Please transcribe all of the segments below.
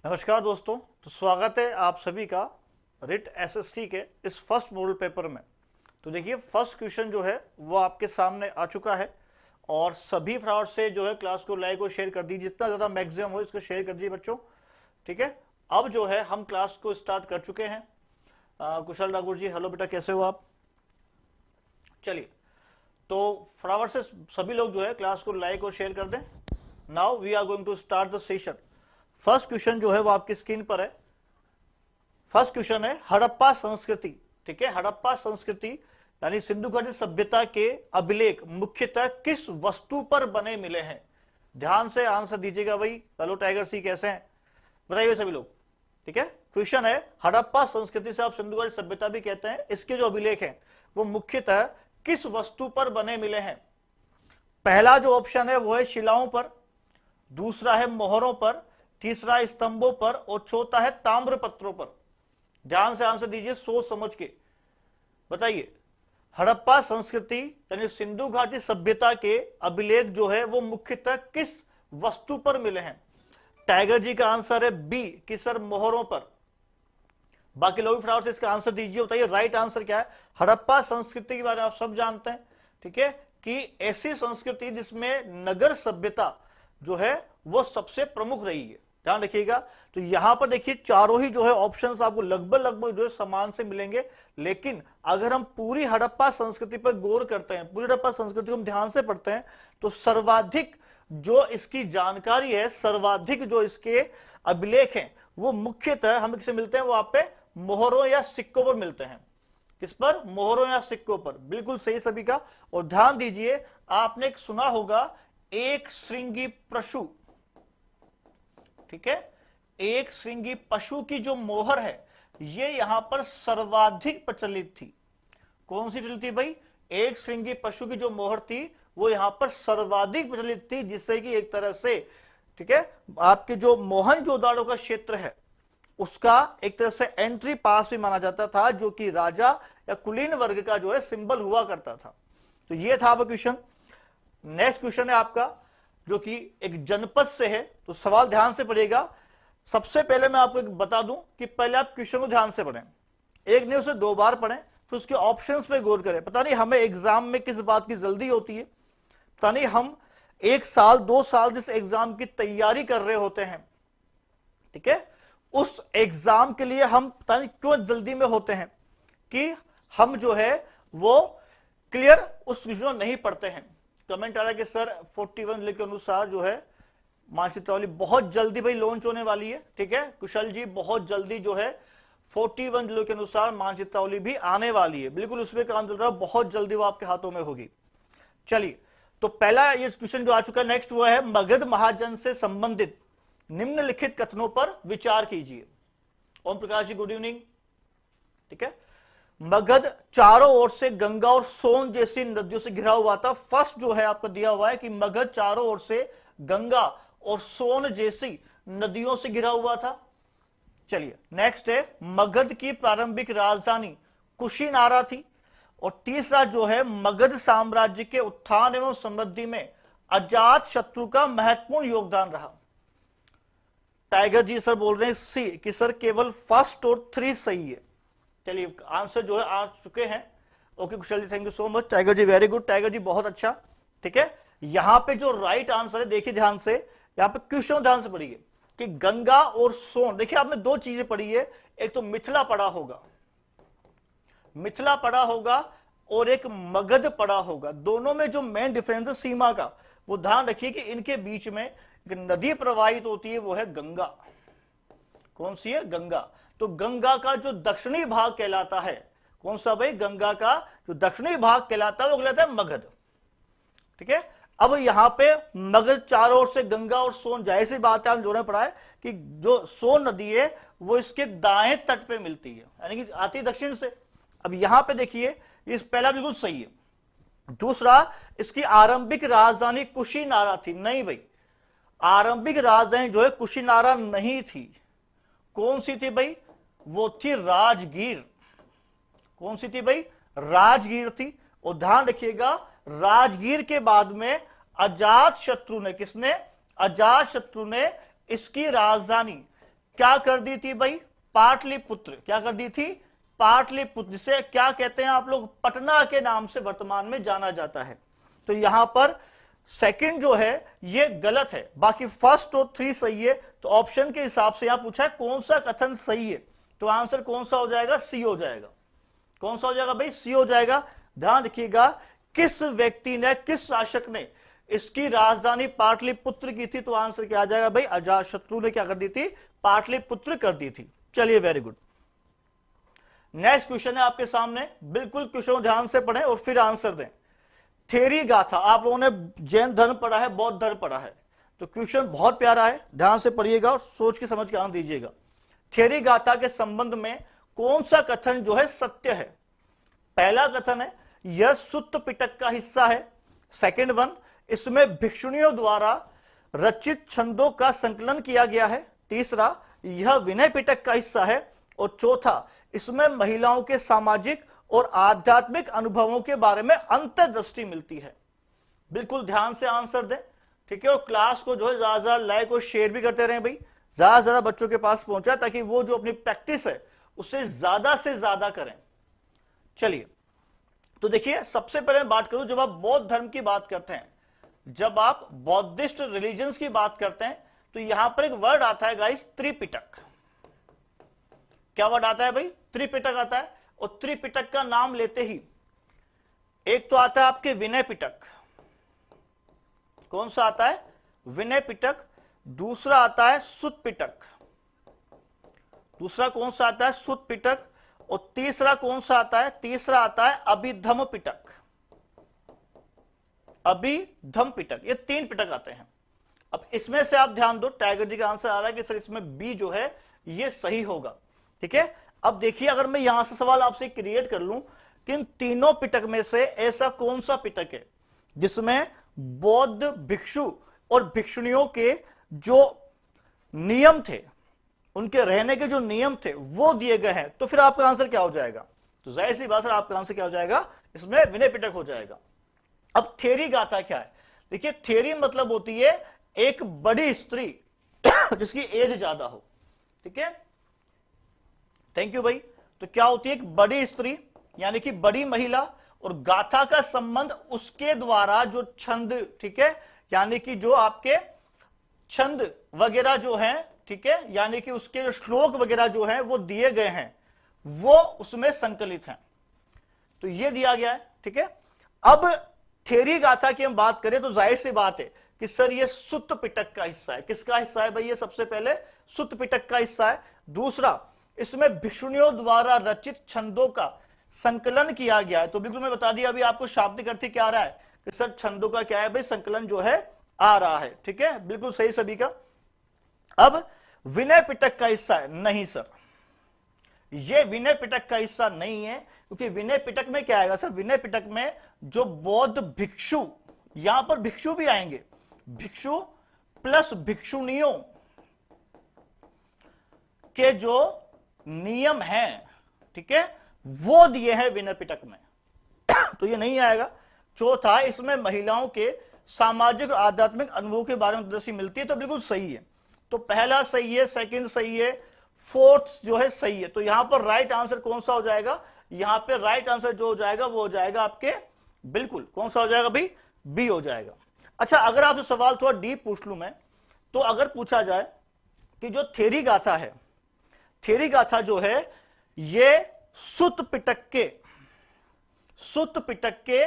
नमस्कार दोस्तों, तो स्वागत है आप सभी का रिट एसएसटी के इस फर्स्ट मॉडल पेपर में। तो देखिए फर्स्ट क्वेश्चन जो है वो आपके सामने आ चुका है और सभी फ्रॉड से जो है क्लास को लाइक और शेयर कर दीजिए, जितना ज़्यादा मैक्सिमम हो इसको शेयर कर दीजिए बच्चों। ठीक है, अब जो है हम क्लास को स्टार्ट कर चुके हैं। कुशल ठाकुर जी, हेलो बेटा, कैसे हो आप? चलिए, तो फटाफट से सभी लोग जो है क्लास को लाइक और शेयर कर दें। Now we are going to start the session. First question जो है वो आपकी स्क्रीन पर है। फर्स्ट क्वेश्चन है हड़प्पा संस्कृति। ठीक है, हड़प्पा संस्कृति यानी सिंधु घाटी सभ्यता के अभिलेख मुख्यतः किस वस्तु पर बने मिले हैं? ध्यान से आंसर दीजिएगा भाई। हेलो टाइगर सी, कैसे हैं? बताइए सभी लोग। ठीक है, क्वेश्चन है हड़प्पा संस्कृति से आप सिंधु घाटी सभ्यता भी कहते हैं, इसके जो अभिलेख हैं वो मुख्यतः किस वस्तु पर बने मिले हैं? पहला जो ऑप्शन है वो है शिलाओं पर, दूसरा है मोहरों पर, तीसरा स्तंभों पर और चौथा है ताम्र पत्रों पर। ध्यान से आंसर दीजिए, सोच समझ के बताइए। हड़प्पा संस्कृति यानी सिंधु घाटी सभ्यता के अभिलेख जो है वो मुख्यतः किस वस्तु पर मिले हैं? टाइगर जी का आंसर है बी कि सर मोहरों पर। बाकी लोग फटाफट से इसका आंसर दीजिए, बताइए राइट आंसर क्या है। हड़प्पा संस्कृति के बारे में आप सब जानते हैं, ठीक है, कि ऐसी संस्कृति जिसमें नगर सभ्यता जो है वो सबसे प्रमुख रही है। ध्यान रखिएगा। तो यहां पर देखिए चारों ही जो है ऑप्शंस आपको लगभग जो है समान से मिलेंगे, लेकिन अगर हम पूरी हड़प्पा संस्कृति पर गौर करते हैं, पूरी हड़प्पा संस्कृति को हम ध्यान से पढ़ते हैं, तो सर्वाधिक जो इसकी जानकारी है, सर्वाधिक जो इसके अभिलेख हैं वो मुख्यतः हम किससे मिलते हैं? वो आप पे मोहरों या सिक्कों पर मिलते हैं। किस पर? मोहरों या सिक्कों पर। बिल्कुल सही सभी का। और ध्यान दीजिए, आपने एक सुना होगा एक श्रृंगी पशु। ठीक है, एक श्रृंगी पशु की जो मोहर है ये यहां पर सर्वाधिक प्रचलित थी। कौन सी प्रचलित थी भाई? एक श्रृंगी पशु की जो मोहर थी वो यहां पर सर्वाधिक प्रचलित थी, जिससे कि एक तरह से, ठीक है, आपके जो मोहनजोदाड़ो का क्षेत्र है उसका एक तरह से एंट्री पास भी माना जाता था, जो कि राजा या कुलीन वर्ग का जो है सिंबल हुआ करता था। तो ये था आपका क्वेश्चन। नेक्स्ट क्वेश्चन है आपका जो कि एक जनपद से है, तो सवाल ध्यान से पढ़िएगा। सबसे पहले मैं आपको बता दूं कि पहले आप क्वेश्चन को ध्यान से पढ़ें, एक नहीं उसे दो बार पढ़ें, फिर उसके ऑप्शंस पे गौर करें। पता नहीं हमें एग्जाम में किस बात की जल्दी होती है, पता नहीं हम 1 साल 2 साल जिस एग्जाम की तैयारी कर रहे होते हैं, ठीक है, उस एग्जाम के लिए हम पता नहीं क्यों जल्दी में होते हैं कि हम जो है वो क्लियर उस क्वेश्चन नहीं पढ़ते हैं। कमेंट आ रहा है कि सर 41 जिले के अनुसार जो है मानचित्रावली बहुत जल्दी भाई लॉन्च होने वाली है। ठीक है कुशल जी, बहुत जल्दी जो है 41 जिलों के अनुसार मानचित्रावली भी आने वाली है। बिल्कुल उसमें काम चल रहा है, बहुत जल्दी वो आपके हाथों में होगी। चलिए, तो पहला ये क्वेश्चन जो आ चुका है, नेक्स्ट वो है मगध महाजन से संबंधित निम्नलिखित कथनों पर विचार कीजिए। Om Prakash ji, good evening. ठीक है, मगध चारों ओर से गंगा और सोन जैसी नदियों से घिरा हुआ था। फर्स्ट जो है आपको दिया हुआ है कि मगध चारों ओर से गंगा और सोन जैसी नदियों से घिरा हुआ था। चलिए नेक्स्ट है मगध की प्रारंभिक राजधानी कुशीनारा थी। और तीसरा जो है मगध साम्राज्य के उत्थान एवं समृद्धि में अजात शत्रु का महत्वपूर्ण योगदान रहा। टाइगर जी सर बोल रहे हैं सी कि सर केवल फर्स्ट और 3 सही है। चलिए आंसर जो है आ चुके हैं। Okay Kushal ji, thank you so much. Tiger ji very good, Tiger ji बहुत अच्छा। ठीक है, यहां पे जो राइट आंसर है देखिए ध्यान से, यहां पे क्वेश्चन ध्यान से पढ़िए कि गंगा और सोन। देखिए आपने 2 चीजें पढ़ी है, एक तो मिथिला पढ़ा होगा, मिथिला पढ़ा होगा और एक मगध पढ़ा होगा। दोनों में जो मेन डिफरेंस है सीमा का, वो ध्यान रखिए कि इनके बीच में एक नदी प्रवाहित होती है, वो है गंगा। कौन सी है? गंगा। तो गंगा का जो दक्षिणी भाग कहलाता है, कौन सा भाई? गंगा का जो दक्षिणी भाग कहलाता है वो कहलाता है मगध। ठीक है, अब यहां पे मगध चारों ओर से गंगा और सोन, जाहिर सी बात है, हम जो ने पढ़ा है कि जो सोन नदी है वो इसके दाएं तट पे मिलती है, यानी कि आती दक्षिण से। अब यहां पे देखिए इस पहला बिल्कुल सही है। दूसरा, इसकी आरंभिक राजधानी कुशीनारा थी। नहीं भाई, आरंभिक राजधानी जो है कुशीनारा नहीं थी। कौन सी थी भाई? वो थी राजगीर। कौन सी थी भाई? राजगीर थी। और ध्यान रखिएगा राजगीर के बाद में अजात शत्रु ने, किसने? अजात शत्रु ने इसकी राजधानी क्या कर दी थी भाई? पाटलिपुत्र। क्या कर दी थी? पाटलिपुत्र, जिसे क्या कहते हैं आप लोग? पटना के नाम से वर्तमान में जाना जाता है। तो यहां पर सेकंड जो है ये गलत है, बाकी फर्स्ट और 3 सही है। तो ऑप्शन के हिसाब से यहां पूछा है कौन सा कथन सही है, तो आंसर कौन सा हो जाएगा? सी हो जाएगा। कौन सा हो जाएगा भाई? सी हो जाएगा। ध्यान रखिएगा, किस व्यक्ति ने, किस शासक ने इसकी राजधानी पाटलिपुत्र की थी? तो आंसर क्या आ जाएगा भाई? अजातशत्रु ने क्या कर दी थी? पाटलिपुत्र कर दी थी। चलिए, वेरी गुड। नेक्स्ट क्वेश्चन है आपके सामने, बिल्कुल क्वेश्चन ध्यान से पढ़ें और फिर आंसर दें। थेरी गाथा, आप लोगों ने जैन धर्म पढ़ा है, बौद्ध धर्म पढ़ा है, तो क्वेश्चन बहुत प्यारा है, ध्यान से पढ़िएगा और सोच के समझ के आंसर दीजिएगा। थेरी गाथा के संबंध में कौन सा कथन जो है सत्य है? पहला कथन है यह सुत्त पिटक का हिस्सा है। सेकंड वन, इसमें भिक्षुणियों द्वारा रचित छंदों का संकलन किया गया है। तीसरा, यह विनय पिटक का हिस्सा है। और चौथा, इसमें महिलाओं के सामाजिक और आध्यात्मिक अनुभवों के बारे में अंतर्दृष्टि मिलती है। बिल्कुल ध्यान से आंसर दें, ठीक है। और क्लास को जो है ज्यादा लाइक और शेयर भी करते रहें भाई, ज्यादा से ज्यादा बच्चों के पास पहुंचा, ताकि वो जो अपनी प्रैक्टिस है उसे ज्यादा से ज्यादा करें। चलिए, तो देखिए, सबसे पहले मैं बात करूं, जब आप बौद्ध धर्म की बात करते हैं, जब आप बौद्धिस्ट रिलीजन्स की बात करते हैं, तो यहां पर एक वर्ड आता है गाइस, त्रिपिटक। क्या वर्ड आता है भाई? त्रिपिटक आता है। और त्रिपिटक का नाम लेते ही एक तो आता है आपके विनय पिटक। कौन सा आता है? विनय पिटक। दूसरा आता है सुत्त पिटक। दूसरा कौन सा आता है? सुत्त पिटक। और तीसरा कौन सा आता है? तीसरा आता है अभिधम पिटक। अभिधम पिटक, ये 3 पिटक आते हैं। अब इसमें से आप ध्यान दो, टाइगर जी का आंसर आ रहा है कि सर इसमें बी जो है ये सही होगा, ठीक है। अब देखिए, अगर मैं यहां से सवाल आपसे क्रिएट कर लूं कि इन तीनों पिटक में से ऐसा कौन सा पिटक है जिसमें बौद्ध भिक्षु और भिक्षुणियों के जो नियम थे, उनके रहने के जो नियम थे वो दिए गए हैं, तो फिर आपका आंसर क्या हो जाएगा? तो जाहिर सी बात है, आपका आंसर क्या हो जाएगा? इसमें विनय पिटक हो जाएगा। अब थेरी गाथा क्या है? देखिए, थेरी मतलब होती है एक बड़ी स्त्री जिसकी एज ज्यादा हो, ठीक है। थैंक यू भाई। तो क्या होती है? एक बड़ी स्त्री, यानी कि बड़ी महिला, और गाथा का संबंध उसके द्वारा जो छंद, ठीक है, यानी कि जो आपके छंद वगैरह जो हैं, ठीक है, यानी कि उसके जो श्लोक वगैरह जो हैं वो दिए गए हैं, वो उसमें संकलित हैं। तो ये दिया गया है, ठीक है। अब थेरी गाथा की हम बात करें तो जाहिर सी बात है कि सर ये सुत्त पिटक का हिस्सा है। किसका हिस्सा है भाई? ये सबसे पहले सुत्त पिटक का हिस्सा है। दूसरा, इसमें भिक्षुणियों द्वारा रचित छंदों का संकलन किया गया है। तो बिल्कुल मैं बता दिया अभी आपको, शाब्दिक अर्थ क्या आ रहा है कि सर छंदों का क्या है भाई? संकलन जो है आ रहा है, ठीक है, बिल्कुल सही सभी का। अब विनय पिटक का हिस्सा है? नहीं सर, ये विनय पिटक का हिस्सा नहीं है, क्योंकि विनय पिटक में क्या आएगा सर? विनय पिटक में जो बौद्ध भिक्षु, यहां पर भिक्षु भी आएंगे, भिक्षु प्लस भिक्षुणियों के जो नियम हैं, ठीक है, वो दिए हैं विनय पिटक में। तो ये नहीं आएगा। चौथा, इसमें महिलाओं के सामाजिक और आध्यात्मिक अनुभव के बारे में दृष्टि मिलती है। तो बिल्कुल सही है। तो पहला सही है, सेकंड सही है, फोर्थ जो है सही है। तो यहां पर राइट आंसर कौन सा हो जाएगा? यहां पे राइट आंसर जो हो जाएगा वो हो जाएगा आपके, बिल्कुल कौन सा हो जाएगा भाई? बी हो जाएगा। अच्छा, अगर आपसे सवाल थोड़ा डीप पूछ लूं मैं, तो अगर पूछा जाए कि जो थेरी गाथा है, थेरी गाथा जो है ये सुत्त पिटक के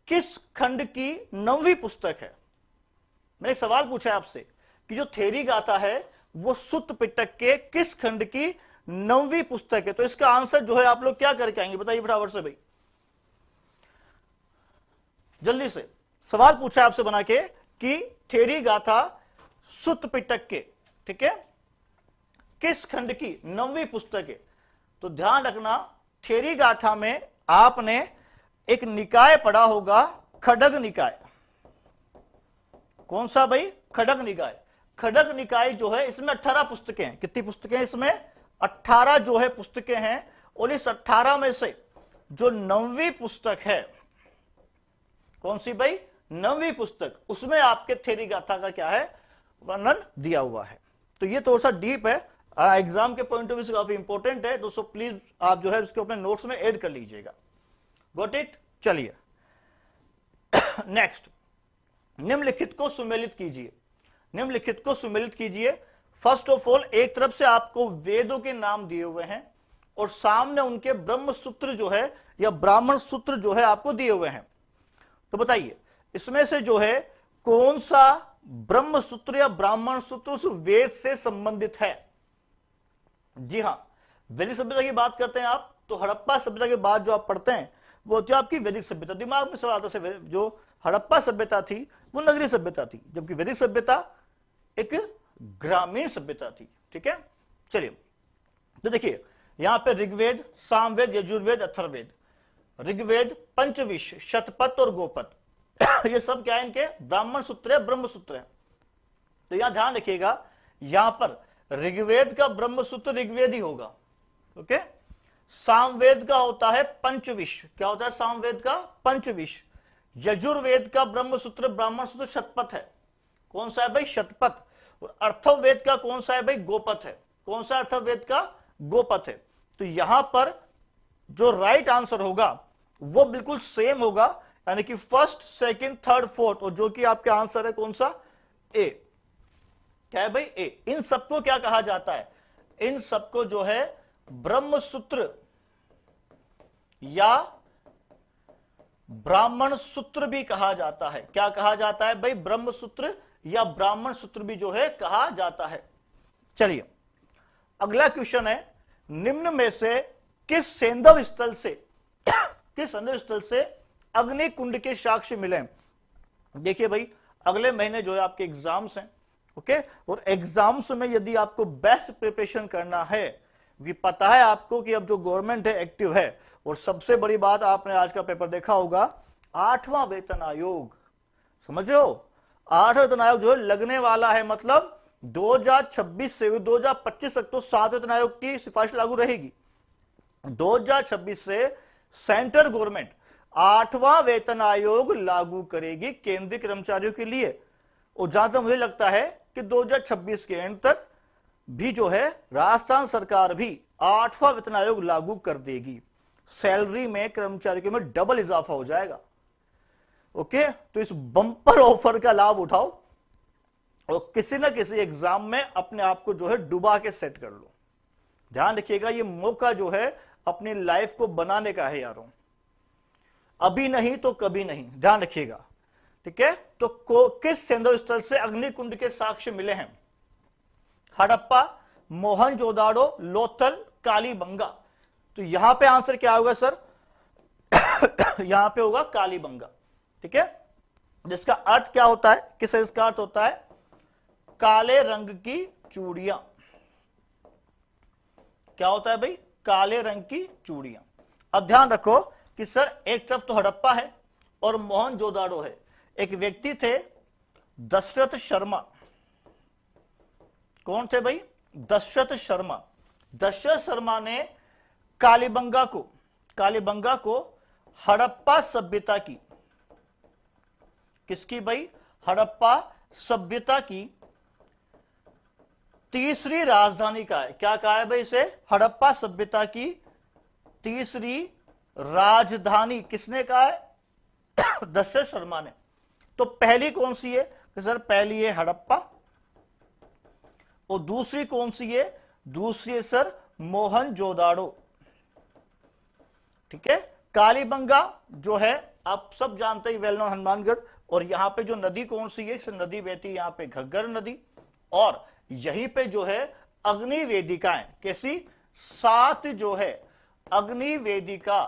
किस खंड की 9वीं पुस्तक है? मैंने एक सवाल पूछा है आपसे कि जो थेरी गाथा है वो सुत्त पिटक के किस खंड की 9वीं पुस्तक है? तो इसका आंसर जो है आप लोग क्या करके आएंगे? बताइए फटाफट से भाई, जल्दी से। सवाल पूछा है आपसे बना के कि थेरी गाथा सुत्त पिटक के, ठीक है, किस खंड की 9वीं पुस्तक है? तो ध्यान रखना, थेरी गाथा में आपने एक निकाय पढ़ा होगा, खडग निकाय। कौन सा भाई? खडग निकाय। खडग निकाय जो है इसमें 18 पुस्तकें हैं। कितनी पुस्तकें हैं इसमें? 18 जो है पुस्तकें हैं। और इस 18 में से जो 9वीं पुस्तक है, कौन सी भाई? 9वीं पुस्तक, उसमें आपके थेरी गाथा का क्या है? वर्णन दिया हुआ है। तो ये थोड़ा सा डीप है, एग्जाम के पॉइंट ऑफ व्यू से काफी इंपॉर्टेंट है दोस्तों, प्लीज आप जो है इसको अपने नोट्स में ऐड कर लीजिएगा। Got it? चलिए नेक्स्ट, निम्नलिखित को सुमेलित कीजिए। निम्नलिखित को सुमेलित कीजिए। फर्स्ट ऑफ ऑल, एक तरफ से आपको वेदों के नाम दिए हुए हैं और सामने उनके ब्रह्म सूत्र जो है या ब्राह्मण सूत्र जो है आपको दिए हुए हैं। तो बताइए इसमें से जो है कौन सा ब्रह्म सूत्र या ब्राह्मण सूत्र उस वेद से संबंधित है? जी हां, वैदिक सभ्यता की बात करते हैं आप तो हड़प्पा सभ्यता के बाद जो आप पढ़ते हैं वो होती है आपकी वैदिक सभ्यता। दिमाग में सवाल आता है, जो हड़प्पा सभ्यता थी वो नगरीय सभ्यता थी, जबकि वैदिक सभ्यता एक ग्रामीण सभ्यता थी। ठीक है, चलिए तो देखिए यहां पे ऋग्वेद, सामवेद, यजुर्वेद, अथर्ववेद, ऋग्वेद, पंचविश, शतपथ और गोपथ ये सब क्या है? इनके ब्राह्मण सूत्र है, ब्रह्म सूत्र है। तो यहां ध्यान रखिएगा, यहां पर ऋग्वेद का ब्रह्म सूत्र ऋग्वेद ही होगा। ओके, सामवेद का होता है पंचविश। क्या होता है सामवेद का? पंचविश। यजुर्वेद का ब्रह्म सूत्र ब्राह्मण सूत्र शतपथ है। कौन सा है भाई? शतपथ। और अर्थवेद का कौन सा है भाई? गोपथ है। कौन सा अर्थवेद का? गोपथ है। तो यहां पर जो राइट आंसर होगा वो बिल्कुल सेम होगा, यानी कि फर्स्ट, सेकंड, थर्ड, फोर्थ, और जो कि आपका आंसर है कौन सा? ए। क्या है भाई? ए। इन सबको क्या कहा जाता है? इन सबको जो है ब्रह्म सूत्र या ब्राह्मण सूत्र भी कहा जाता है। क्या कहा जाता है भाई? ब्रह्म सूत्र या ब्राह्मण सूत्र भी जो है कहा जाता है। चलिए अगला क्वेश्चन है, निम्न में से किस सैंधव स्थल से किस सैंधव स्थल से अग्नि कुंड के साक्ष्य मिले? देखिए भाई, अगले महीने जो है आपके एग्जाम्स हैं। ओके, और एग्जाम्स में यदि आपको बेस्ट प्रिपरेशन करना है, क्योंकि पता है आपको कि अब जो गवर्नमेंट है एक्टिव है, और सबसे बड़ी बात आपने आज का पेपर देखा होगा, 8वां वेतन आयोग, समझ रहे हो? 8वां वेतन आयोग जो है लगने वाला है, मतलब 2026 से 2025 तक तो 7वें वेतन आयोग की सिफारिश लागू रहेगी। 2026 से सेंट्रल गवर्नमेंट 8वां वेतन आयोग लागू करेगी केंद्रीय कर्मचारियों के लिए। और जहां तक मुझे लगता है कि 2026 के एंड तक भी जो है राजस्थान सरकार भी 8वां वेतन आयोग लागू कर देगी। सैलरी में कर्मचारियों में डबल इजाफा हो जाएगा। ओके, तो इस बम्पर ऑफर का लाभ उठाओ और किसी ना किसी एग्जाम में अपने आप को जो है डुबा के सेट कर लो। ध्यान रखिएगा, ये मौका जो है अपनी लाइफ को बनाने का है यारों, अभी नहीं तो कभी नहीं। ध्यान रखिएगा, ठीक है? तो किस सैंधव स्थल से अग्निकुंड के साक्ष्य मिले हैं? हड़प्पा, मोहनजोदाड़ो, लोथल, कालीबंगा। तो यहां पे आंसर क्या होगा सर? यहां पे होगा कालीबंगा। ठीक है, जिसका अर्थ क्या होता है? किस इसका अर्थ होता है? काले रंग की चूड़ियां। क्या होता है भाई? काले रंग की चूड़ियां। अब ध्यान रखो कि सर एक तरफ तो हड़प्पा है और मोहनजोदाड़ो है। एक व्यक्ति थे दशरथ शर्मा। कौन थे भाई? दशरथ शर्मा। दशरथ शर्मा ने कालीबंगा को हड़प्पा सभ्यता की, किसकी भाई? हड़प्पा सभ्यता की तीसरी राजधानी का है। क्या कहा है भाई इसे? हड़प्पा सभ्यता की तीसरी राजधानी किसने कहा है? दशरथ शर्मा ने। तो पहली कौन सी है? तो सर पहली है हड़प्पा, और दूसरी कौन सी है? दूसरी है सर मोहनजोदाड़ो। ठीक है, कालीबंगा जो है आप सब जानते हैं, वेल नोन हनुमानगढ़। और यहां पे जो नदी कौन सी है? नदी बहती है यहां पे घग्गर नदी, और यहीं पे जो है अग्नि वेदिकाएं। कैसी? 7 जो है अग्नि वेदिका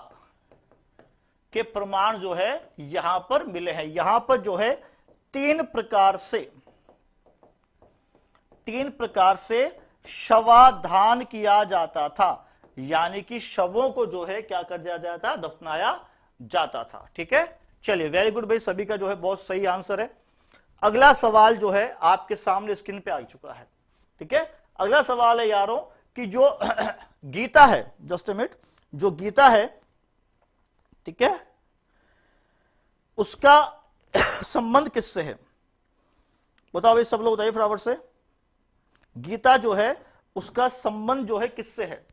के प्रमाण जो है यहां पर मिले हैं। यहां पर जो है 3 प्रकार से शवाधान किया जाता था, यानी कि शवों को जो है क्या कर दिया जाता था? दफनाया जाता था। ठीक है, चलिए वेरी गुड भाई, सभी का जो है बहुत सही आंसर है। अगला सवाल जो है आपके सामने स्क्रीन पे आ चुका है। ठीक है, अगला सवाल है यारों कि जो गीता है, जस्ट अ मिनट, जो गीता है, ठीक है, उसका संबंध किससे है? बताओ भाई, सब लोग बताइए फटाफट से। गीता जो है उसका संबंध जो है किससे है?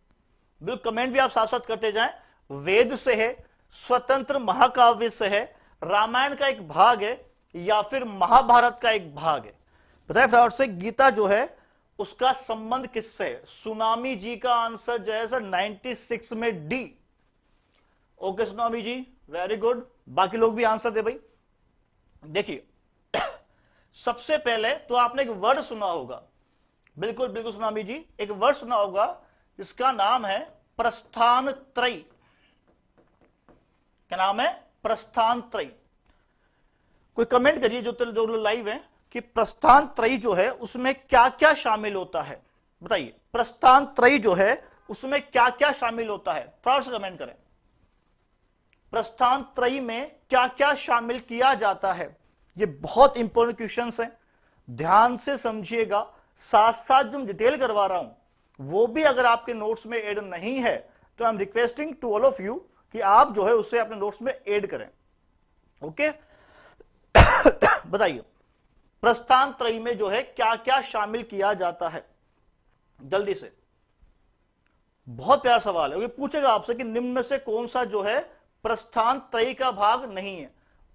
बिल्कुल कमेंट भी आप साथ साथ करते जाएं। वेद से है, स्वतंत्र महाकाव्य से है, रामायण का एक भाग है, या फिर महाभारत का एक भाग है? बताए फ्रेंड्स से गीता जो है उसका संबंध किससे है? सुनामी जी का आंसर जो है सर 96 में डी। ओके सुनामी जी, वेरी गुड। बाकी लोग भी आंसर दे भाई। देखिए सबसे पहले तो आपने एक वर्ड सुना होगा, बिल्कुल बिल्कुल सुनामी जी, एक वर्ड सुना होगा जिसका नाम है प्रस्थान त्रयी। क्या नाम है? प्रस्थान त्रयी। कोई कमेंट करिए जो लाइव है कि प्रस्थान त्रयी जो है उसमें क्या क्या शामिल होता है? बताइए प्रस्थान त्रयी जो है उसमें क्या क्या शामिल होता है? थोड़ा सा कमेंट करें। प्रस्थान त्रयी में क्या क्या शामिल किया जाता है? ये बहुत इंपॉर्टेंट क्वेश्चंस हैं, ध्यान से समझिएगा। साथ साथ जो डिटेल करवा रहा हूं वो भी अगर आपके नोट्स में ऐड नहीं है तो I am requesting to all of you कि आप जो है उसे अपने नोट्स में ऐड करें। ओके बताइए प्रस्थान त्रयी में जो है क्या क्या शामिल किया जाता है? जल्दी से, बहुत प्यारा सवाल है। ये पूछेगा आपसे कि निम्न में से कौन सा जो है प्रस्थान त्रयी का भाग नहीं है?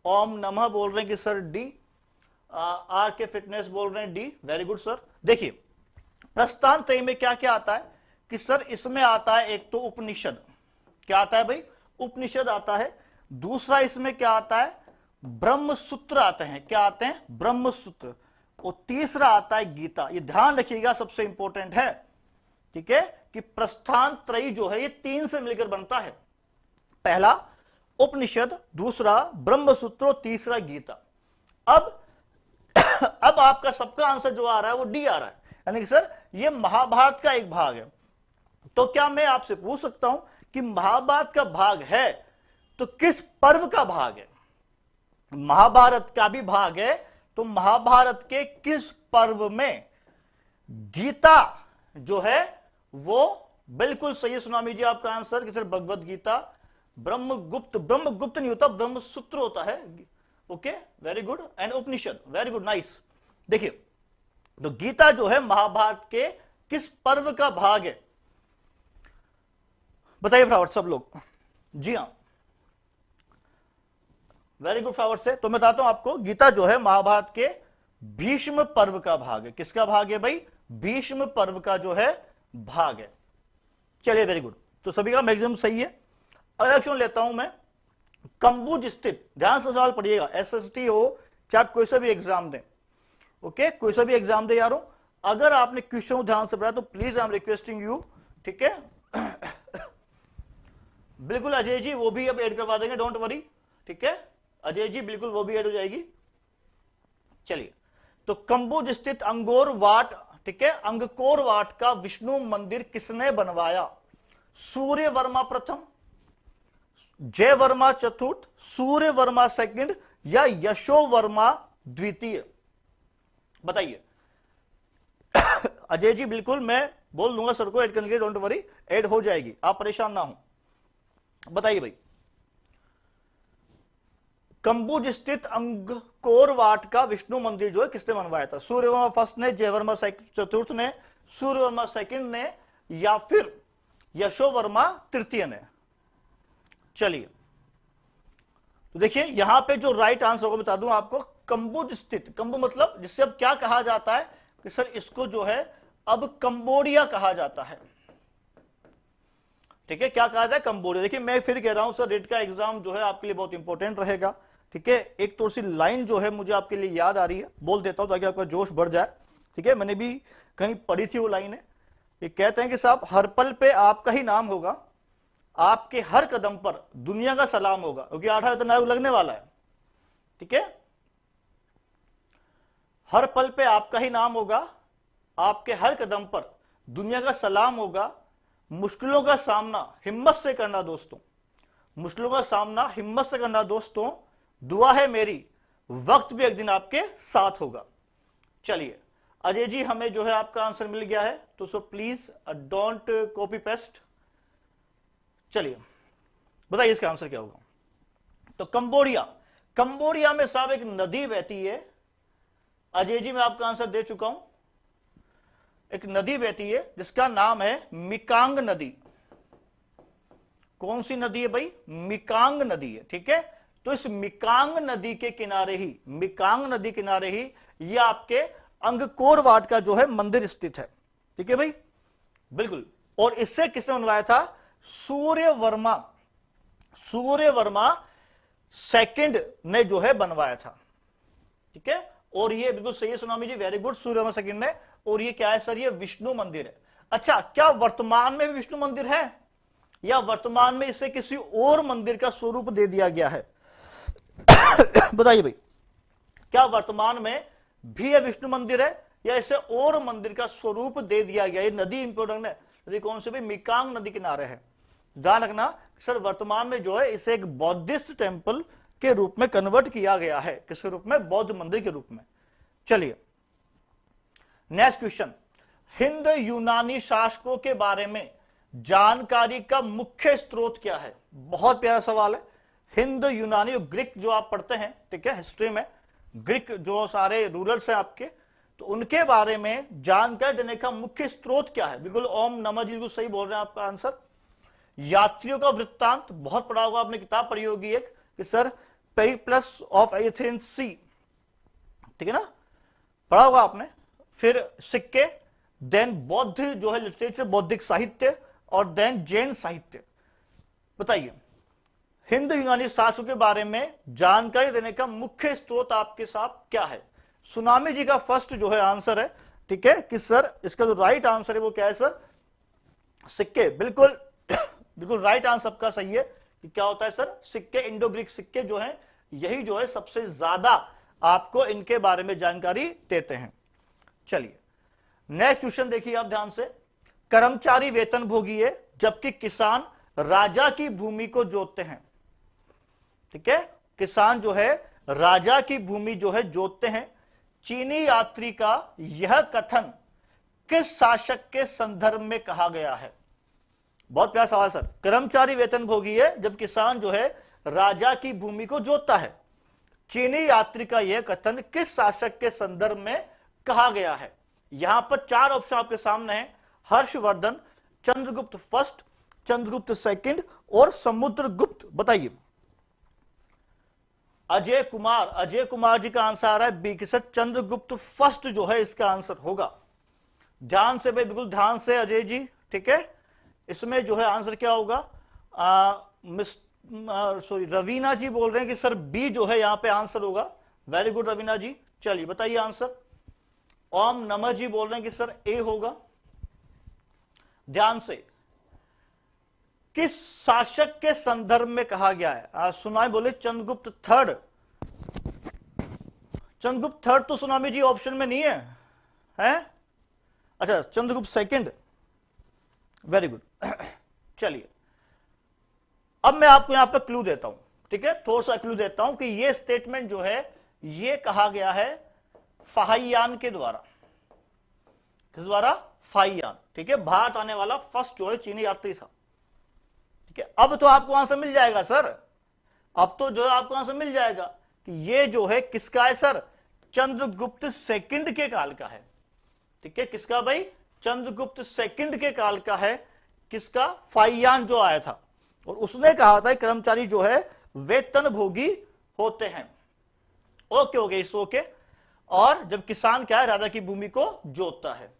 ओम नमः बोल रहे हैं कि सर डी। आर के फिटनेस बोल रहे हैं डी, वेरी गुड सर। देखिए प्रस्थान त्रयी में क्या क्या आता है कि सर इसमें आता है एक तो उपनिषद। क्या आता है भाई? उपनिषद आता है। दूसरा इसमें क्या आता है? ब्रह्म सूत्र आते हैं। क्या आते हैं? ब्रह्म सूत्र। और तीसरा आता है गीता। ये ध्यान रखिएगा, सबसे इंपॉर्टेंट है, ठीक है, कि प्रस्थान त्रयी जो है ये 3 से मिलकर बनता है। पहला उपनिषद, दूसरा ब्रह्म सूत्र, तीसरा गीता। अब आपका सबका आंसर जो आ रहा है वो डी आ रहा है, यानी कि सर ये महाभारत का एक भाग है। तो क्या मैं आपसे पूछ सकता हूं कि महाभारत का भाग है तो किस पर्व का भाग है? महाभारत का भी भाग है तो महाभारत के किस पर्व में? गीता जो है वो बिल्कुल सही सुनामी जी आपका आंसर कि सर भगवत गीता। ब्रह्मगुप्त नहीं होता, ब्रह्म सूत्र होता है। Okay very good. And Upanishad, very good, nice. देखिए तो गीता जो है महाभारत के किस पर्व का भाग है? बताइए फ्लावर्स सब लोग। जी हाँ, वेरी गुड फ्लावर्स से। तो मैं बताता हूं आपको, गीता जो है महाभारत के भीष्म पर्व का भाग है। किसका भाग है भाई? भीष्म पर्व का जो है भाग है। चलिए वेरी गुड, तो सभी का मैक्सिमम सही है। अगला क्वेश्चन लेता हूं मैं। कंबुज स्थित, ध्यान से सवाल पढ़िएगा, एसएसटी हो चाहे कोई सा भी एग्जाम दें, ओके कोई सा भी एग्जाम दे यारों, अगर आपने क्वेश्चन ध्यान से पढ़ा तो please I am requesting you, ठीक है बिल्कुल अजय जी वो भी अब ऐड करवा देंगे, डोंट वरी, ठीक है अजय जी बिल्कुल वो भी ऐड हो जाएगी। चलिए तो कंबुज स्थित अंगोर वाट, ठीक है, अंगकोर वाट का विष्णु मंदिर किसने बनवाया? सूर्य वर्मा प्रथम, जय वर्मा चतुर्थ, सूर्य वर्मा सेकंड, या यशो वर्मा द्वितीय? बताइए अजय जी बिल्कुल मैं बोल दूंगा सर को ऐड करने के लिए, डोंट वरी ऐड हो जाएगी, आप परेशान ना हो। बताइए भाई कंबुज स्थित अंगकोर वाट का विष्णु मंदिर जो है किसने बनवाया था? सूर्य वर्मा फर्स्ट ने, जय वर्मा चतुर्थ ने, सूर्य वर्मा सेकंड ने, या फिर यशो वर्मा तृतीय ने? चलिए तो देखिए यहां पे जो राइट आंसर होगा बता दूं आपको, कंबुज स्थित। कंबु मतलब जिससे अब क्या कहा जाता है कि सर इसको जो है अब कंबोडिया कहा जाता है, ठीक है, क्या कहा जाए? कंबोडिया। देखिए मैं फिर कह रहा हूं सर, रेट का एग्जाम जो है आपके लिए बहुत इंपॉर्टेंट रहेगा, ठीक है। एक थोड़ी सी लाइन जो है मुझे आपके लिए याद आ रही है, बोल देता हूं ताकि आपका जोश बढ़ जाए, ठीक है। मैंने भी कहीं पढ़ी थी वो लाइन है, ये कहते हैं कि साहब हर पल पे आपका ही नाम होगा, आपके हर कदम पर दुनिया का सलाम होगा, क्योंकि 8 वेतन लगने वाला है, ठीक है। हर पल पे आपका ही नाम होगा, आपके हर कदम पर दुनिया का सलाम होगा, मुश्किलों का सामना हिम्मत से करना दोस्तों, मुश्किलों का सामना हिम्मत से करना दोस्तों, दुआ है मेरी वक्त भी एक दिन आपके साथ होगा। चलिए अजय जी हमें जो है आपका आंसर मिल गया है, तो so please don't copy paste. चलिए बताइए इसका आंसर क्या होगा? तो कंबोडिया, कंबोडिया में साहब एक नदी बहती है। अजय जी मैं आपका आंसर दे चुका हूं, एक नदी बहती है जिसका नाम है मिकांग नदी। कौन सी नदी है भाई? मिकांग नदी है। ठीक है, तो इस मिकांग नदी के किनारे ही, मिकांग नदी किनारे ही ये आपके अंगकोर वाट का जो है मंदिर स्थित है। ठीक है भाई, बिल्कुल। और इससे किसने बनवाया था? सूर्यवर्मा, सूर्यवर्मा सेकंड ने जो है बनवाया था। ठीक है, और ये बिल्कुल सही है सुनामी जी, वेरी गुड, सूर्यवर्मा सेकंड ने। और ये क्या है सर? ये विष्णु मंदिर है। अच्छा, क्या वर्तमान में भी विष्णु मंदिर है या वर्तमान में इसे किसी और मंदिर का स्वरूप दे दिया गया है? बताइए भाई, क्या वर्तमान में भी यह विष्णु मंदिर है या इसे और मंदिर का स्वरूप दे दिया गया? ये नदी इंपोर्टेंट है। नदी कौन सी भाई? मिकांग नदी किनारे है। ध्यान रखना सर, वर्तमान में जो है इसे एक बौद्धिस्ट टेम्पल के रूप में कन्वर्ट किया गया है। किसके रूप में? बौद्ध मंदिर के रूप में। चलिए नेक्स्ट क्वेश्चन, हिंद यूनानी शासकों के बारे में जानकारी का मुख्य स्रोत क्या है? बहुत प्यारा सवाल है। हिंद यूनानी, ग्रीक जो आप पढ़ते हैं, ठीक है, हिस्ट्री में ग्रीक जो सारे रूलर्स हैं आपके, तो उनके बारे में जानकारी देने का मुख्य स्रोत क्या है? बिल्कुल ओम नमः जी, बिल्कुल सही बोल रहे हैं आपका आंसर। यात्रियों का वृत्तांत, बहुत पढ़ा होगा आपने, किताब पढ़ी होगी एक कि सर पेरिप्लस ऑफ एथेंस सी, ठीक है ना, पढ़ा होगा आपने। फिर सिक्के, देन बौद्ध जो है लिटरेचर, बौद्धिक साहित्य, और देन जैन साहित्य। बताइए, हिंद यूनानी शासकों के बारे में जानकारी देने का मुख्य स्रोत आपके साथ क्या है? सुनामी जी का फर्स्ट जो है आंसर है, ठीक है, कि सर इसका जो राइट आंसर है वो क्या है सर? सिक्के। बिल्कुल बिल्कुल राइट आंसर सबका सही है कि क्या होता है सर? सिक्के, इंडो ग्रीक सिक्के जो हैं, यही जो है सबसे ज्यादा आपको इनके बारे में जानकारी देते हैं। चलिए नेक्स्ट क्वेश्चन देखिए आप ध्यान से। कर्मचारी वेतन भोगी है जबकि किसान राजा की भूमि को जोतते हैं। ठीक है, किसान जो है राजा की भूमि जो है जोतते हैं। चीनी यात्री का यह कथन किस शासक के संदर्भ में कहा गया है? बहुत प्यारा सवाल सर। कर्मचारी वेतन भोगी है जब किसान जो है राजा की भूमि को जोतता है। चीनी यात्री का यह कथन किस शासक के संदर्भ में कहा गया है? यहां पर चार ऑप्शन आपके सामने हैं, हर्षवर्धन, चंद्रगुप्त फर्स्ट, चंद्रगुप्त सेकंड और समुद्रगुप्त। बताइए। अजय कुमार जी का आंसर आ रहा है बी के साथ, चंद्रगुप्त फर्स्ट जो है इसका आंसर होगा। ध्यान से भाई, बिल्कुल ध्यान से अजय जी, ठीक है, इसमें जो है आंसर क्या होगा? सॉरी रवीना जी बोल रहे हैं कि सर बी जो है यहां पे आंसर होगा। वेरी गुड रवीना जी, चलिए बताइए आंसर। ओम नमः जी बोल रहे हैं कि सर ए होगा। ध्यान से, किस शासक के संदर्भ में कहा गया है? सुनाई बोले चंद्रगुप्त थर्ड। चंद्रगुप्त थर्ड तो सुनामी जी ऑप्शन में नहीं है, हैं? अच्छा, चंद्रगुप्त सेकंड। Very good. चलिए अब मैं आपको यहां पे क्लू देता हूं, ठीक है, थोड़ा सा क्लू देता हूं कि ये स्टेटमेंट जो है ये कहा गया है फाहियान के द्वारा। किस द्वारा? फाहियान। ठीक है, भारत आने वाला फर्स्ट जो है चीनी यात्री था। ठीक है, अब तो आपको आंसर मिल जाएगा सर, अब तो जो है आपको आंसर मिल जाएगा कि ये जो है किसका है सर? चंद्रगुप्त सेकंड के काल का है। ठीक है, किसका भाई? चंद्रगुप्त सेकंड के काल का है। किसका? फाहियान जो आया था और उसने कहा था कर्मचारी जो है वेतन भोगी होते हैं। ओके ओके, इस ओके। और जब किसान क्या है? राजा की भूमि को जोतता है।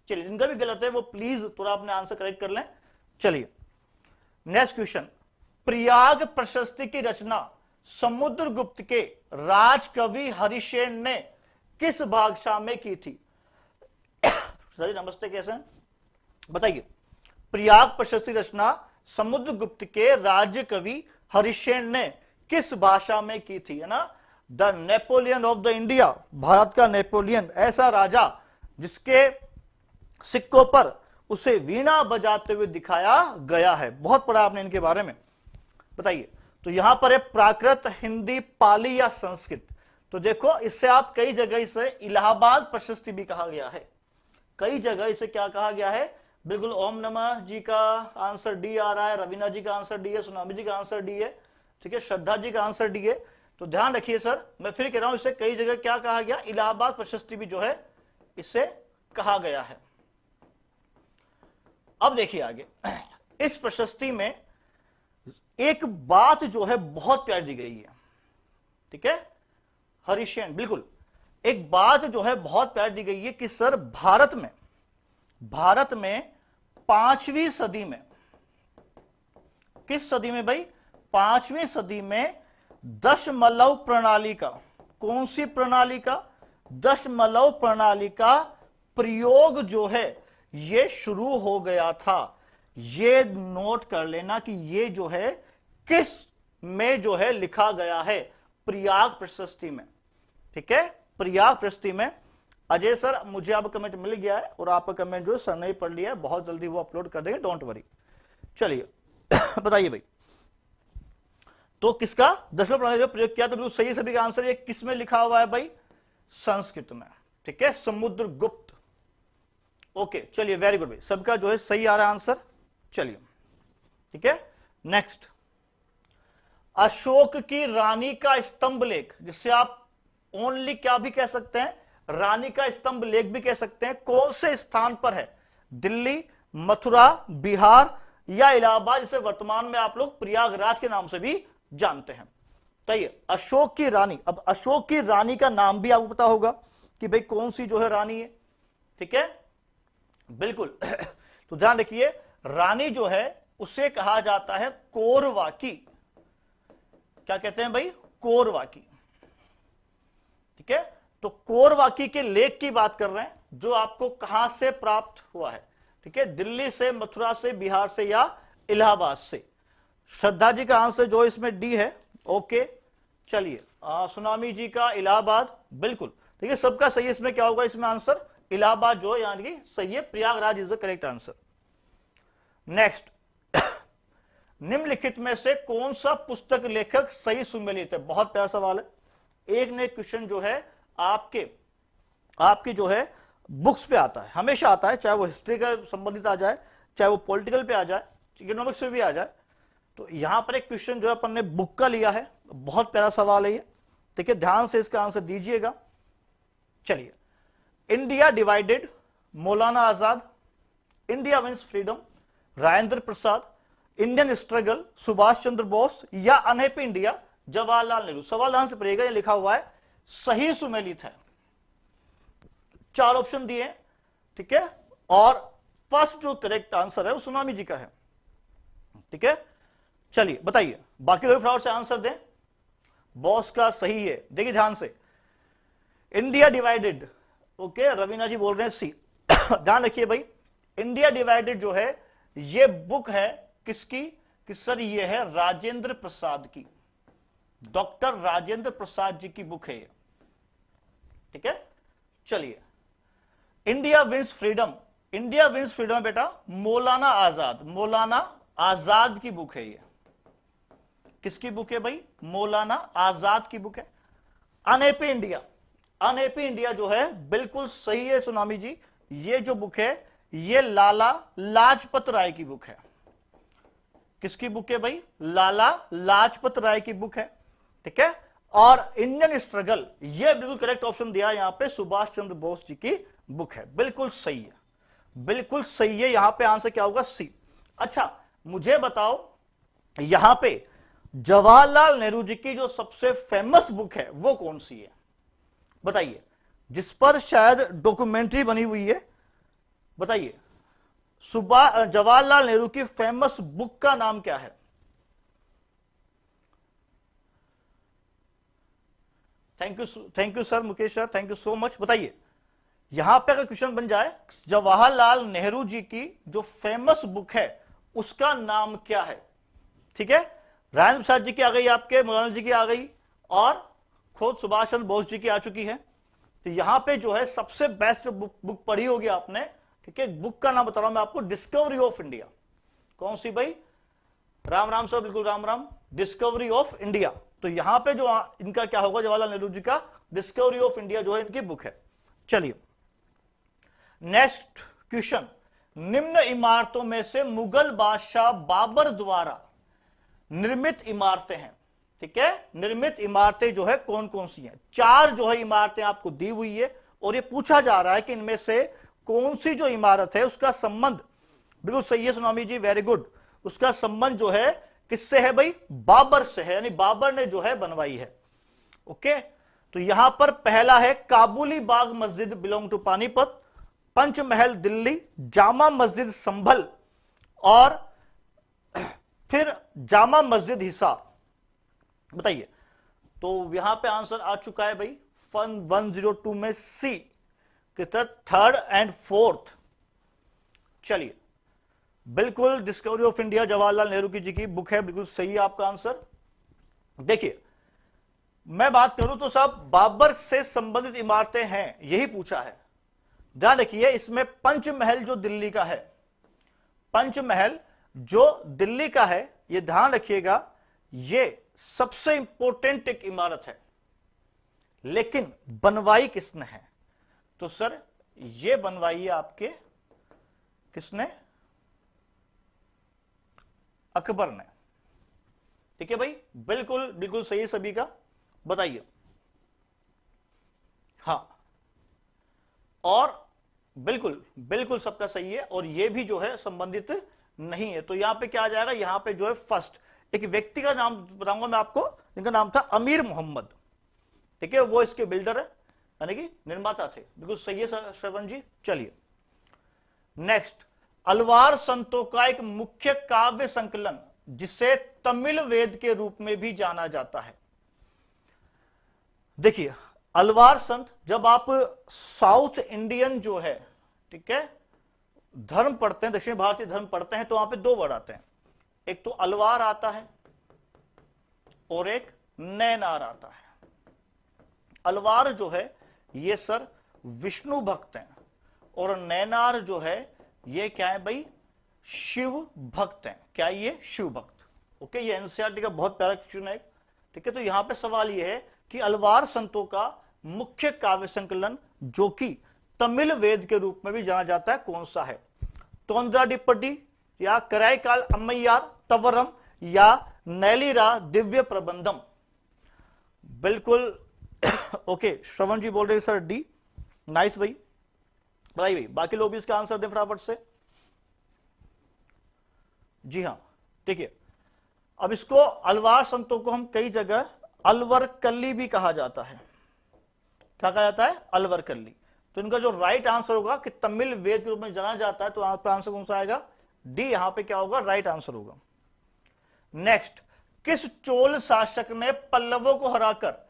चलिए, जिनका भी गलत है वो प्लीज थोड़ा अपने आंसर करेक्ट कर लें। चलिए नेक्स्ट क्वेश्चन, प्रयाग प्रशस्ति की रचना समुद्रगुप्त के राजकवि हरिसेन ने किस भाषा में की थी? सर नमस्ते, कैसे हैं? बताइए। प्रयाग प्रशस्ति रचना समुद्रगुप्त के राजकवि हरिसेन ने किस भाषा में की थी? है ना, the Napoleon of the India, Bharat का नेपोलियन, ऐसा राजा जिसके सिक्कों पर उसे वीणा बजाते हुए दिखाया गया है। बहुत पढ़ा आपने इनके बारे में। बताइए। तो यहां पर है प्राकृत, हिंदी, पाली या संस्कृत। तो देखो, इससे आप कई जगह इसे इलाहाबाद प्रशस्ति भी कहा गया है, कई जगह इसे क्या कहा गया है? बिल्कुल ओम नमः जी का आंसर डी आ रहा है, रवीना जी का आंसर डी है, सुनामी जी का आंसर डी है, ठीक है, श्रद्धा जी का आंसर डी है। तो ध्यान रखिए सर, मैं फिर कह रहा हूं इसे कई जगह क्या कहा गया? इलाहाबाद प्रशस्ति भी जो है इसे कहा गया है। अब देखिए आगे, इस प्रशस्ति में एक बात जो है बहुत प्यारी दी गई है, ठीक है हरीशेन, बिल्कुल एक बात जो है बहुत प्यारी दी गई है कि सर भारत में 5वीं सदी में, किस सदी में भाई, 5वीं सदी में दशमलव प्रणाली का, कौन सी प्रणाली का, दशमलव प्रणाली का प्रयोग जो है ये शुरू हो गया था। ये नोट कर लेना कि ये जो है किस में जो है लिखा गया है, प्रयाग प्रशस्ति में, ठीक है प्रयाग प्रशस्ति में। अजय सर मुझे आपका कमेंट मिल गया है और आपका कमेंट जो है सर ने पढ़ लिया है, बहुत जल्दी वो अपलोड कर देंगे, डोंट वरी। चलिए बताइए भाई, तो किसका दशमलव प्रणाली का प्रयोग किया, तो बिल्कुल सही सभी का आंसर ये किस में लिखा हुआ है भाई, संस्कृत में, ठीक है समुद्रगुप्त। ओके चलिए वेरी गुड भाई, सबका जो है सही आ रहा है आंसर। चलिए ठीक है नेक्स्ट, अशोक की रानी का स्तंभ लेख, जिससे आप ओनली क्या भी कह सकते हैं, रानी का स्तंभ लेख भी कह सकते हैं, कौन से स्थान पर है, दिल्ली, मथुरा, बिहार या इलाहाबाद, जिसे वर्तमान में आप लोग प्रयागराज के नाम से भी जानते हैं। तो ये अशोक की रानी, अब अशोक की रानी का नाम भी आपको पता होगा कि भाई कौन सी जो है रानी है, ठीक है बिल्कुल तो ध्यान रखिए, रानी जो है उसे कहा जाता है कोरवाकी, क्या कहते हैं भाई, कोरवाकी, ठीक है। तो कोरवाकी के लेख की बात कर रहे हैं, जो आपको कहां से प्राप्त हुआ है, ठीक है दिल्ली से, मथुरा से, बिहार से या इलाहाबाद से। श्रद्धा जी का आंसर जो इसमें डी है। ओके चलिए, सुनामी जी का इलाहाबाद, बिल्कुल ठीक है सबका सही। इसमें क्या होगा, इसमें आंसर इलाहाबाद जो है यानी कि सही है, Prayagraj is the correct answer. Next, निम्नलिखित में से कौन सा पुस्तक लेखक सही सुमेलित है, बहुत प्यारा सवाल है। एक ने क्वेश्चन जो है आपके जो है बुक्स पे आता है, हमेशा आता है, चाहे वो हिस्ट्री का संबंधित आ जाए, चाहे वो पॉलिटिकल पे आ जाए, इकोनॉमिक्स पे भी आ जाए। तो यहां पर एक क्वेश्चन जो है अपन ने बुक का लिया है, बहुत प्यारा सवाल है ये, ठीक है ध्यान से इसका आंसर दीजिएगा। चलिए, India divided, Maulana Azad, India wins freedom, Rajendra Prasad, Indian struggle, Subhash Chandra Bose या अनहैप्पी इंडिया, जवाहरलाल नेहरू। सवाल ध्यान से पढ़िएगा, ये लिखा हुआ है सही सुमेलित है, 4 ऑप्शन दिए, ठीक है और फर्स्ट जो करेक्ट आंसर है वो सुनामी जी का है, ठीक है। चलिए बताइए, बाकी लोग फ्राउड से आंसर दें। बॉस का सही है, देखिए ध्यान से, इंडिया डिवाइडेड, ओके रवीना जी बोल रहे हैं सी ध्यान रखिए भाई, इंडिया डिवाइडेड जो है ये बुक है किसकी, कि सर ये है राजेंद्र प्रसाद की, डॉक्टर राजेंद्र प्रसाद जी की बुक है ये, ठीक है। चलिए, India wins freedom, India wins freedom बेटा मौलाना आजाद, मौलाना आजाद की बुक है ये, किसकी बुक है भाई, मौलाना आजाद की बुक है। अनहैप्पी इंडिया, अनहैप्पी इंडिया जो है बिल्कुल सही है सुनामी जी, ये जो बुक है ये लाला लाजपत राय की बुक है, किसकी बुक है भाई, लाला लाजपत राय की बुक है, ठीक है। और इंडियन स्ट्रगल, ये बिल्कुल करेक्ट ऑप्शन दिया यहां पे, सुभाष चंद्र बोस जी की बुक है, बिल्कुल सही है, बिल्कुल सही है। यहां पे आंसर क्या होगा, सी। अच्छा मुझे बताओ, यहां पे जवाहरलाल नेहरू जी की जो सबसे फेमस बुक है वो कौन सी है, बताइए, जिस पर शायद डॉक्यूमेंट्री बनी हुई है, बताइए जवाहरलाल नेहरू की फेमस बुक का नाम क्या है। Thank you sir, Mukesh sir, thank you so much. बताइए, यहां पे अगर क्वेश्चन बन जाए जवाहरलाल नेहरू जी की जो फेमस बुक है उसका नाम क्या है, ठीक है। राजेंद्र प्रसाद जी की आ गई, आपके मौलाना जी की आ गई, और खुद सुभाष चंद्र बोस जी की आ चुकी है। तो यहां पे जो है सबसे बेस्ट बुक पढ़ी होगी आपने, ठीक है। बुक का नाम बता रहा हूं मैं आपको, डिस्कवरी ऑफ इंडिया। कौन सी भाई, राम राम सर, बिल्कुल Ram Ram, discovery of India. तो यहां पे जो इनका क्या होगा, जवाहरलाल नेहरू जी का डिस्कवरी ऑफ इंडिया जो है इनकी बुक है। चलिए नेक्स्ट क्वेश्चन, निम्न इमारतों में से मुगल बादशाह बाबर द्वारा निर्मित इमारतें हैं, ठीक है। निर्मित इमारतें जो है कौन कौन सी हैं, 4 जो है इमारतें आपको दी हुई है, और ये पूछा जा रहा है कि इनमें से कौन सी जो इमारत है उसका संबंध बिल्कुल सही है सुनामी जी, वेरी गुड। उसका संबंध जो है किससे है भाई? बाबर से है, यानी बाबर ने जो है बनवाई है। ओके, तो यहां पर पहला है काबुली बाग मस्जिद बिलोंग टू पानीपत, पंचमहल दिल्ली, जामा मस्जिद संभल और फिर जामा मस्जिद हिसार। बताइए, तो यहां पे आंसर आ चुका है भाई 102 में सी कितना, थर्ड एंड फोर्थ। चलिए, बिल्कुल discovery of India Jawaharlal Nehru की जी की बुक है, बिल्कुल सही है आपका आंसर। देखिए, मैं बात करूं तो साहब बाबर से संबंधित इमारतें हैं, यही पूछा है। ध्यान रखिए, इसमें पंचमहल जो दिल्ली का है, पंचमहल जो दिल्ली का है, यह ध्यान रखिएगा, यह सबसे इंपॉर्टेंट एक इमारत है। लेकिन बनवाई किसने है? तो सर यह बनवाई है आपके, किसने? अकबर ने। ठीक है भाई, बिल्कुल बिल्कुल सही सभी का। बताइए, हां, और बिल्कुल बिल्कुल सबका सही है, और यह भी जो है संबंधित नहीं है। तो यहां पे क्या आ जाएगा? यहां पे जो है फर्स्ट एक व्यक्ति का नाम बताऊंगा मैं आपको, जिनका नाम था अमीर मोहम्मद। ठीक है, वो इसके बिल्डर है, यानी कि निर्माता थे। बिल्कुल सही है श्रवण जी। चलिए नेक्स्ट, अलवार संतों का एक मुख्य काव्य संकलन जिसे तमिल वेद के रूप में भी जाना जाता है। देखिए, अलवार संत, जब आप साउथ इंडियन जो है, ठीक है, धर्म पढ़ते हैं, दक्षिण भारतीय धर्म पढ़ते हैं, तो वहां पे दो वर्ड आते हैं, एक तो अलवार आता है और एक नैनार आता है। अलवार जो है ये सर विष्णु भक्त हैं, और नैनार जो है ये क्या है भाई? शिव भक्त हैं। क्या ये? शिव भक्त। ओके, ये एनसीईआरटी का बहुत प्यारा क्वेश्चन है। ठीक है, तो यहां पे सवाल ये है कि अलवार संतों का मुख्य काव्य संकलन जो कि तमिल वेद के रूप में भी जाना जाता है, कौन सा है? तोंद्राडिप्पटी या कराईकाल अम्मैयार तवरम या नैलीरा दिव्य प्रबंधम? बिल्कुल ओके, श्रवण जी बोल रहे सर डी। नाइस भाई, बताइए भाई, बाकी लोग भी इसका आंसर दें फटाफट से। जी हां, ठीक है। अब इसको अलवार संतों को हम कई जगह अलवर कल्ली भी कहा जाता है। क्या कहा जाता है? अलवर कल्ली। तो इनका जो राइट आंसर होगा कि तमिल वेद के रूप में जाना जाता है, तो यहां पर आंसर कौन सा आएगा? डी। यहां पे क्या होगा? राइट आंसर होगा। नेक्स्ट, किस चोल शासक ने पल्लवों को हराकर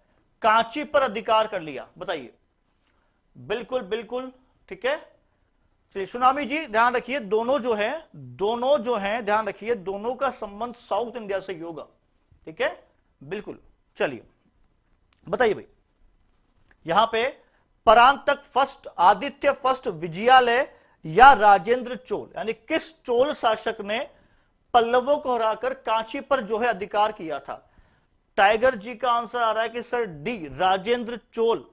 कांची पर अधिकार कर लिया? बताइए। बिल्कुल बिल्कुल ठीक है। चलिए सुनामी जी ध्यान रखिए, दोनों जो है ध्यान रखिए, दोनों का संबंध साउथ इंडिया से ही होगा। ठीक है, बिल्कुल। चलिए बताइए भाई, यहां पे परांतक फर्स्ट, आदित्य फर्स्ट, विजयालय या राजेंद्र चोल, यानी किस चोल शासक ने पल्लवों को हराकर कांची पर जो है अधिकार किया था? टाइगर जी का आंसर आ रहा है कि सर डी, राजेंद्र चोल।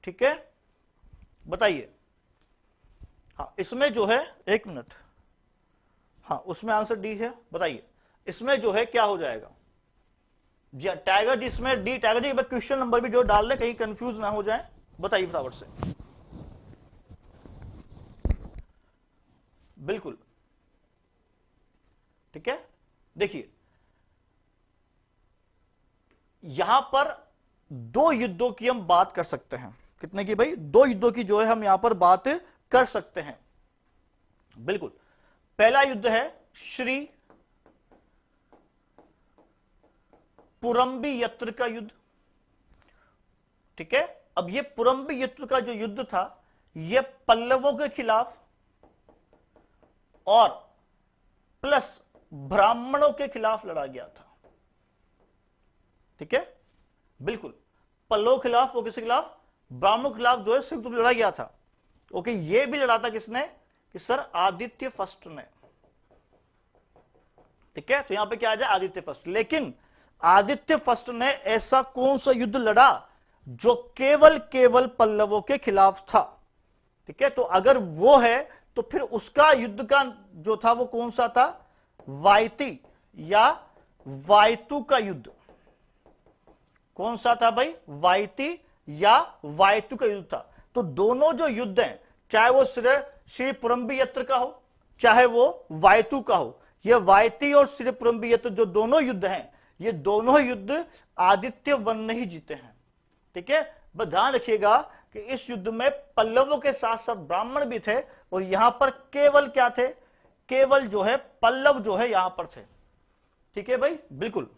ठीक है, बताइए। हाँ, इसमें जो है, एक मिनट, हाँ उसमें आंसर डी है। बताइए इसमें जो है क्या हो जाएगा? जी टाइगर जी, इसमें डी। टाइगर जी क्वेश्चन नंबर भी जो डाल लें, कहीं कंफ्यूज ना हो जाए। बताइए फटाफट से। बिल्कुल ठीक है, देखिए यहां पर दो युद्धों की हम बात कर सकते हैं। कितने की भाई? दो युद्धों की जो है हम यहां पर बात कर सकते हैं। बिल्कुल, पहला युद्ध है श्री पुरंबी यत्र का युद्ध। ठीक है, अब यह पुरंबी यत्र का जो युद्ध था, यह पल्लवों के खिलाफ और प्लस ब्राह्मणों के खिलाफ लड़ा गया था। ठीक है, बिल्कुल, पल्लवों के खिलाफ, वो किसके खिलाफ? ब्राह्मणों के खिलाफ जो है संयुक्त लड़ा गया था। ओके, ये भी लड़ा था किसने? कि सर आदित्य फर्स्ट ने। ठीक है, तो यहां पे क्या आ जाए? आदित्य फर्स्ट। लेकिन आदित्य फर्स्ट ने ऐसा कौन सा युद्ध लड़ा जो केवल पल्लवों के खिलाफ था? ठीक है, तो अगर वो है तो फिर उसका युद्ध का जो था वो कौन सा था? वायती या वायतु का युद्ध। कौन सा था भाई? वायती या वायतु का युद्ध था। तो दोनों जो युद्ध हैं, चाहे वो श्री पुरंबी यत्र का हो चाहे वो वायतु का हो। ये वायती और सिरपुरम्बी, ये तो जो दोनों युद्ध हैं, ये दोनों युद्ध आदित्य वन ने ही जीते हैं। ठीक है, बस ध्यान रखिएगा कि इस युद्ध में पल्लवों के साथ साथ ब्राह्मण भी थे, और यहां पर केवल क्या थे, केवल जो है पल्लव जो है यहां पर थे। ठीक है भाई, बिल्कुल।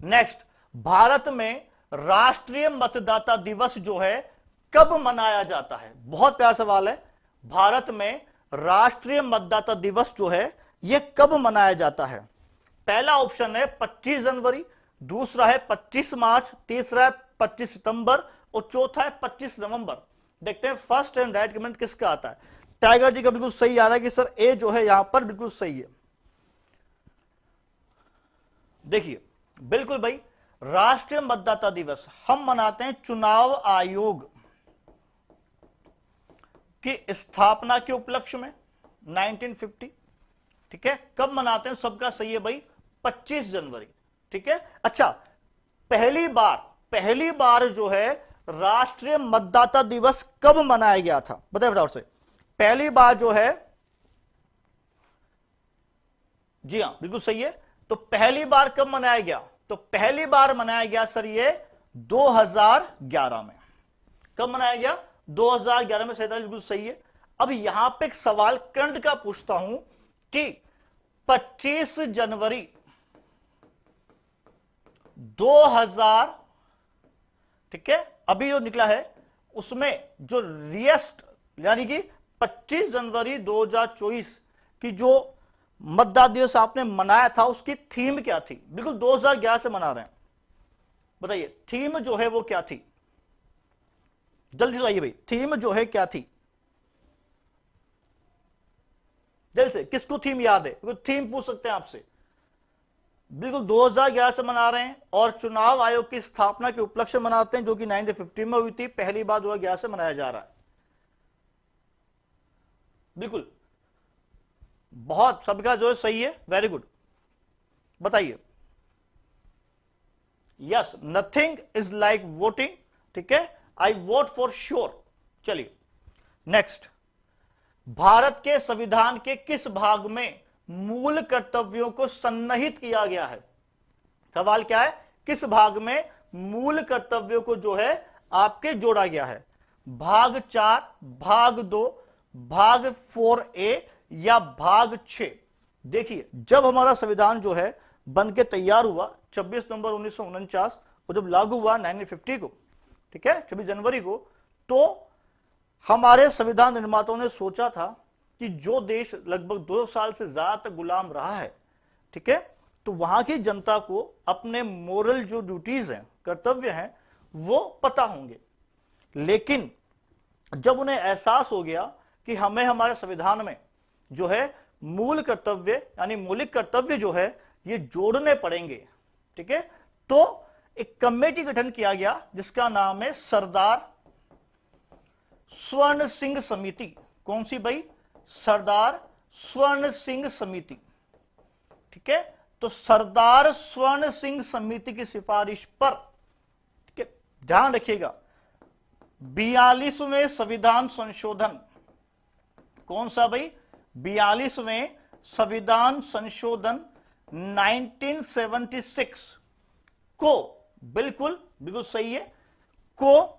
नेक्स्ट, भारत में राष्ट्रीय मतदाता दिवस जो है कब मनाया जाता है? बहुत प्यारा सवाल है। भारत में राष्ट्रीय मतदाता दिवस जो है यह कब मनाया जाता है? पहला ऑप्शन है 25 जनवरी, दूसरा है 25 मार्च, तीसरा है 25 सितंबर और चौथा है 25 नवंबर। देखते हैं फर्स्ट एंड राइट कमेंट किसका आता है। टाइगर जी का बिल्कुल सही आ रहा है कि सर ए जो है यहां पर बिल्कुल सही है। देखिए बिल्कुल भाई, राष्ट्रीय मतदाता दिवस हम मनाते हैं चुनाव आयोग की स्थापना के उपलक्ष्य में 1950। ठीक है, कब मनाते हैं? सबका सही है भाई, 25 जनवरी। ठीक है, अच्छा, पहली बार जो है राष्ट्रीय मतदाता दिवस कब मनाया गया था? बताइए फटाफट से। पहली बार जो है, जी हां बिल्कुल सही है। तो पहली बार कब मनाया गया? तो पहली बार मनाया गया सर ये 2011 में। कब मनाया गया? 2011 में। सही, बिल्कुल सही है। अब यहां पे एक सवाल करंट का पूछता हूं कि 25 जनवरी 2000, ठीक है, अभी जो निकला है उसमें जो रिएस्ट यानी कि 25 जनवरी 2024 की जो मतदाता दिवस आपने मनाया था उसकी थीम क्या थी? बिल्कुल 2011 से मना रहे हैं, बताइए थीम जो है वो क्या थी? जल्दी से बताइए भाई, थीम जो है क्या थी? जल्दी से, किसको थीम याद है? थीम पूछ सकते हैं आपसे। बिल्कुल 2011 से मना रहे हैं और चुनाव आयोग की स्थापना के उपलक्ष्य मनाते हैं जो कि 1950 में हुई थी। पहली बार 2011 से मनाया जा रहा है। बिल्कुल, बहुत सबका जो है सही है, वेरी गुड। बताइए। Yes, nothing is like voting. ठीक है, आई वोट फॉर श्योर। चलिए नेक्स्ट, भारत के संविधान के किस भाग में मूल कर्तव्यों को सन्निहित किया गया है? सवाल क्या है, किस भाग में मूल कर्तव्यों को जो है आपके जोड़ा गया है? भाग 4, भाग 2, भाग 4A या भाग 6? देखिए, जब हमारा संविधान जो है बन के तैयार हुआ 26 नवंबर 1949 और जब लागू हुआ 1950 को, ठीक है, 26 जनवरी को, तो हमारे संविधान निर्माताओं ने सोचा था कि जो देश लगभग 2 साल से ज्यादा तक गुलाम रहा है, ठीक है, तो वहां की जनता को अपने मोरल जो ड्यूटीज हैं, कर्तव्य हैं, वो पता होंगे। लेकिन जब उन्हें एहसास हो गया कि हमें हमारे संविधान में जो है मूल कर्तव्य यानी मौलिक कर्तव्य जो है ये जोड़ने पड़ेंगे, ठीक है, तो एक कमेटी गठन किया गया जिसका नाम है सरदार स्वर्ण सिंह समिति। कौन सी भाई? सरदार स्वर्ण सिंह समिति। ठीक है, तो सरदार स्वर्ण सिंह समिति की सिफारिश पर, ठीक है, ध्यान रखिएगा, 42वें संविधान संशोधन, कौन सा भाई? 42वें संविधान संशोधन 1976 को, बिल्कुल बिल्कुल सही है, को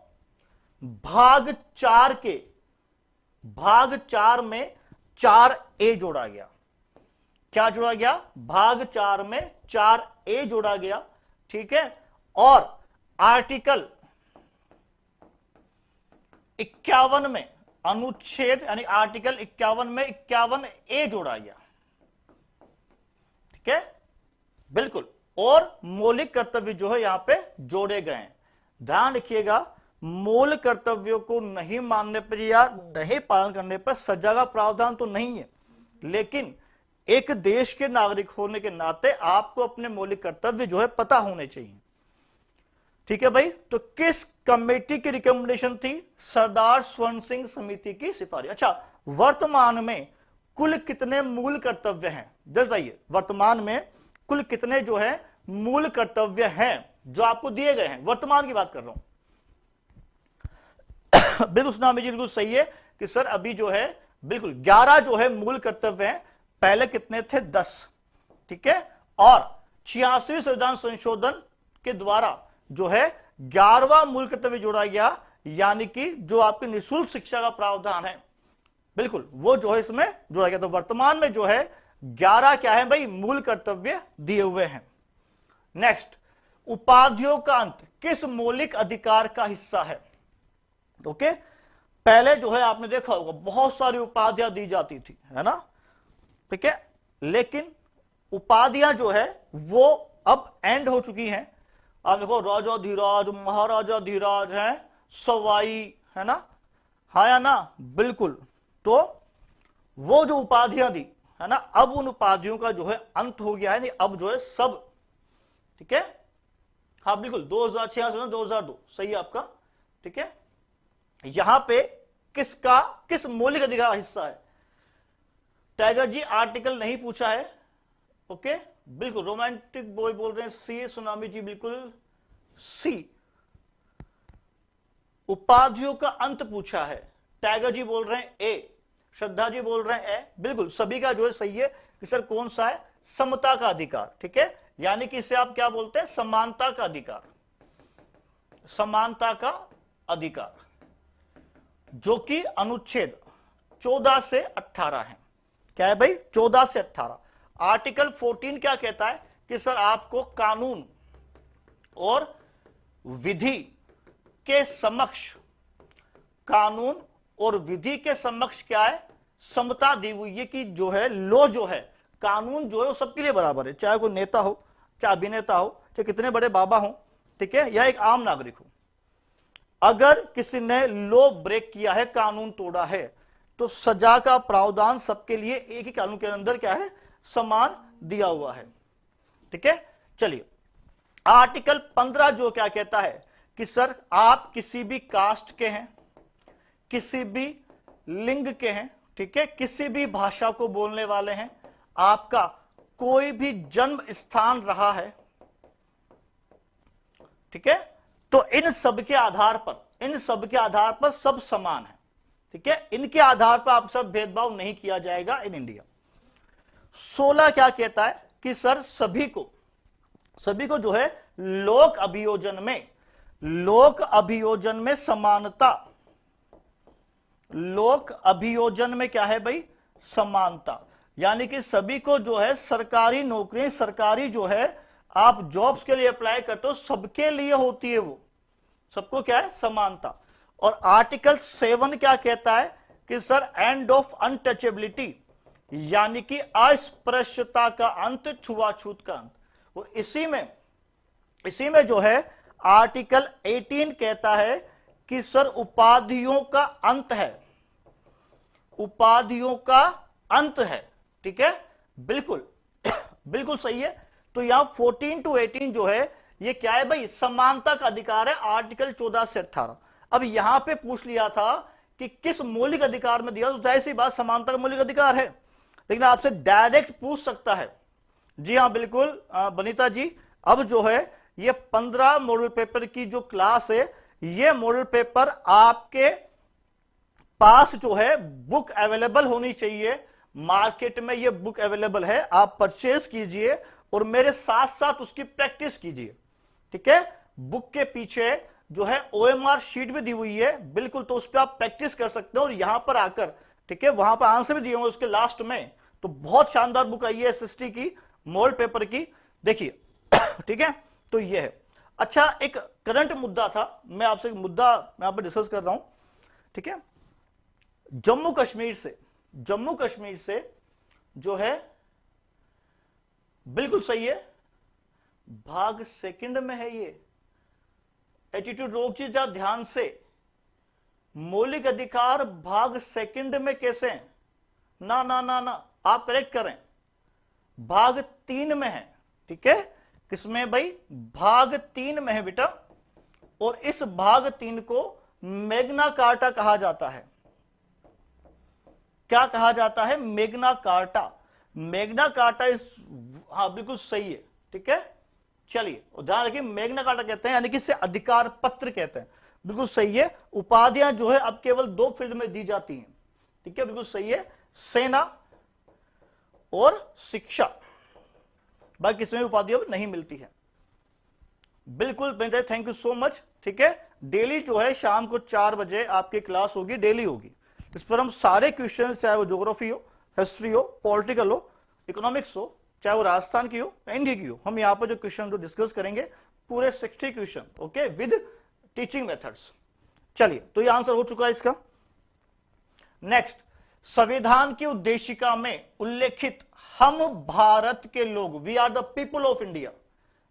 भाग 4 में 4A जोड़ा गया। क्या जोड़ा गया? भाग 4 में 4A जोड़ा गया। ठीक है, और आर्टिकल 51 में अनुच्छेद यानी आर्टिकल 51 में 51A जोड़ा गया। ठीक है, बिल्कुल, और मौलिक कर्तव्य जो है यहां पे जोड़े गए हैं। ध्यान रखिएगा, मूल कर्तव्यों को नहीं मानने पर या नहीं पालन करने पर सजा का प्रावधान तो नहीं है, लेकिन एक देश के नागरिक होने के नाते आपको अपने मौलिक कर्तव्य जो है पता होने चाहिए। ठीक है भाई, तो किस कमेटी की रिकमेंडेशन थी? सरदार स्वर्ण सिंह समिति की सिफारिश। अच्छा, वर्तमान में कुल कितने मूल कर्तव्य हैं? जल्द बताइए, वर्तमान में कुल कितने जो है मूल कर्तव्य हैं जो आपको दिए गए हैं? वर्तमान की बात कर रहा हूं। बिल्कुल सुना जी, बिल्कुल सही है कि सर अभी जो है बिल्कुल 11 जो है मूल कर्तव्य हैं, पहले कितने थे 10, ठीक है। और 86वें संविधान संशोधन के द्वारा जो है 11वां मूल कर्तव्य जोड़ा गया, यानी कि जो आपकी निःशुल्क शिक्षा का प्रावधान है, बिल्कुल वो जो है इसमें जोड़ा गया। तो वर्तमान में जो है 11 क्या है भाई, मूल कर्तव्य दिए हुए हैं। नेक्स्ट, उपाधियों का अंत किस मौलिक अधिकार का हिस्सा है? ओके, पहले जो है आपने देखा होगा बहुत सारी उपाधियां दी जाती थी, है ना, ठीक है, लेकिन उपाधियां जो है वो अब एंड हो चुकी हैं। आप देखो राजा धीराज, महाराजा धीराज है, सवाई, है ना, हाँ या ना, बिल्कुल। तो वो जो उपाधियां दी, है ना, अब उन उपाधियों का जो है अंत हो गया है, नहीं अब जो है सब, ठीक है, हाँ बिल्कुल 2006 से 2002 सही है आपका, ठीक है। यहां पे किस मौलिक अधिकार का हिस्सा है? टाइगर जी आर्टिकल नहीं पूछा है, ओके, बिल्कुल रोमांटिक बॉय बोल रहे हैं सी, सुनामी जी बिल्कुल सी। उपाधियों का अंत पूछा है, टाइगर जी बोल रहे हैं ए, श्रद्धा जी बोल रहे हैं ए, बिल्कुल सभी का जो है सही है कि सर कौन सा है, समता का अधिकार, ठीक है, यानी कि इसे आप क्या बोलते हैं, समानता का अधिकार, समानता का अधिकार, जो कि अनुच्छेद 14 से 18 है। क्या है भाई, 14 से 18। आर्टिकल 14 क्या कहता है कि सर आपको कानून और विधि के समक्ष, कानून और विधि के समक्ष क्या है, समता दी हुई है कि जो है लॉ जो है, कानून जो है वो सबके लिए बराबर है, चाहे कोई नेता हो, चाहे अभिनेता हो, चाहे कितने बड़े बाबा हो, ठीक है, या एक आम नागरिक हो। अगर किसी ने लॉ ब्रेक किया है, कानून तोड़ा है, तो सजा का प्रावधान सबके लिए एक ही कानून के अंदर क्या है, समान दिया हुआ है, ठीक है। चलिए, आर्टिकल 15 जो क्या कहता है कि सर आप किसी भी कास्ट के हैं, किसी भी लिंग के हैं, ठीक है, किसी भी भाषा को बोलने वाले हैं, आपका कोई भी जन्म स्थान रहा है, ठीक है, तो इन सब के आधार पर सब समान है, ठीक है, इनके आधार पर आपके साथ भेदभाव नहीं किया जाएगा इन इंडिया। 16 क्या कहता है कि सर सभी को जो है लोक अभियोजन में समानता, लोक अभियोजन में क्या है भाई, समानता, यानी कि सभी को जो है सरकारी नौकरी, सरकारी जो है आप जॉब्स के लिए अप्लाई करते हो, सबके लिए होती है, वो सबको क्या है, समानता। और आर्टिकल 7 क्या कहता है कि सर एंड ऑफ अनटचेबिलिटी, यानी कि अस्पृश्यता का अंत, छुआछूत का अंत। और इसी में जो है आर्टिकल 18 कहता है कि सर उपाधियों का अंत है, उपाधियों का अंत है, ठीक है, बिल्कुल बिल्कुल सही है। तो यहां 14 to 18 जो है ये क्या है भाई, समानता का अधिकार है, आर्टिकल 14 से 18। अब यहां पे पूछ लिया था कि किस मौलिक अधिकार में दिया, तो जाहिर सी बात समानता का मौलिक अधिकार है, लेकिन आपसे डायरेक्ट पूछ सकता है। जी हाँ बिल्कुल बनीता जी, अब जो है ये 15 मॉडल पेपर की जो क्लास है, ये मॉडल पेपर आपके पास जो है बुक अवेलेबल होनी चाहिए, मार्केट में ये बुक अवेलेबल है, आप परचेज कीजिए और मेरे साथ साथ उसकी प्रैक्टिस कीजिए, ठीक है। बुक के पीछे जो है OMR शीट भी दी हुई है, बिल्कुल, तो उस पर आप प्रैक्टिस कर सकते हो और यहां पर आकर, ठीक है, वहां पर आंसर भी दिए होंगे उसके लास्ट में। तो बहुत शानदार बुक आई है SST की, मॉडल पेपर की, देखिए ठीक है। तो ये है। अच्छा, एक करंट मुद्दा था, मैं आपसे एक मुद्दा मैं यहां पर डिस्कस कर रहा हूं, ठीक है। जम्मू कश्मीर से जो है, बिल्कुल सही है, भाग सेकंड में है ये, एटीट्यूड रोक जी जा ध्यान से, मौलिक अधिकार भाग सेकंड में कैसे हैं? ना ना ना ना, आप करेक्ट करें, भाग 3 में है, ठीक है। किसमें भाई, भाग 3 में है बेटा, और इस भाग 3 को मैग्ना कार्टा कहा जाता है। क्या कहा जाता है? Magna carta. मैग्ना कार्टा इस, हाँ बिल्कुल सही है, ठीक है। चलिए ध्यान रखिए, मैग्ना कार्टा कहते हैं, यानी कि इसे अधिकार पत्र कहते हैं, बिल्कुल सही है। उपाधियां जो है अब केवल 2 फील्ड में दी जाती हैं, ठीक है, बिल्कुल सही है, सेना और शिक्षा, बाकी किसमें उपाधि अब नहीं मिलती है। बिल्कुल बेटे, थैंक यू सो मच। ठीक है, डेली जो है शाम को 4 बजे आपकी क्लास होगी, डेली होगी। इस पर हम सारे क्वेश्चन, चाहे वो ज्योग्राफी हो, हिस्ट्री हो, पॉलिटिकल हो, इकोनॉमिक्स हो, चाहे वो राजस्थान की हो, इंडिया की हो, हम यहाँ पर जो क्वेश्चन जो डिस्कस करेंगे पूरे 60 question, okay, with teaching methods. चलिए, तो ये आंसर हो चुका है इसका। नेक्स्ट, संविधान की उद्देशिका में उल्लेखित हम भारत के लोग, we are the people of India,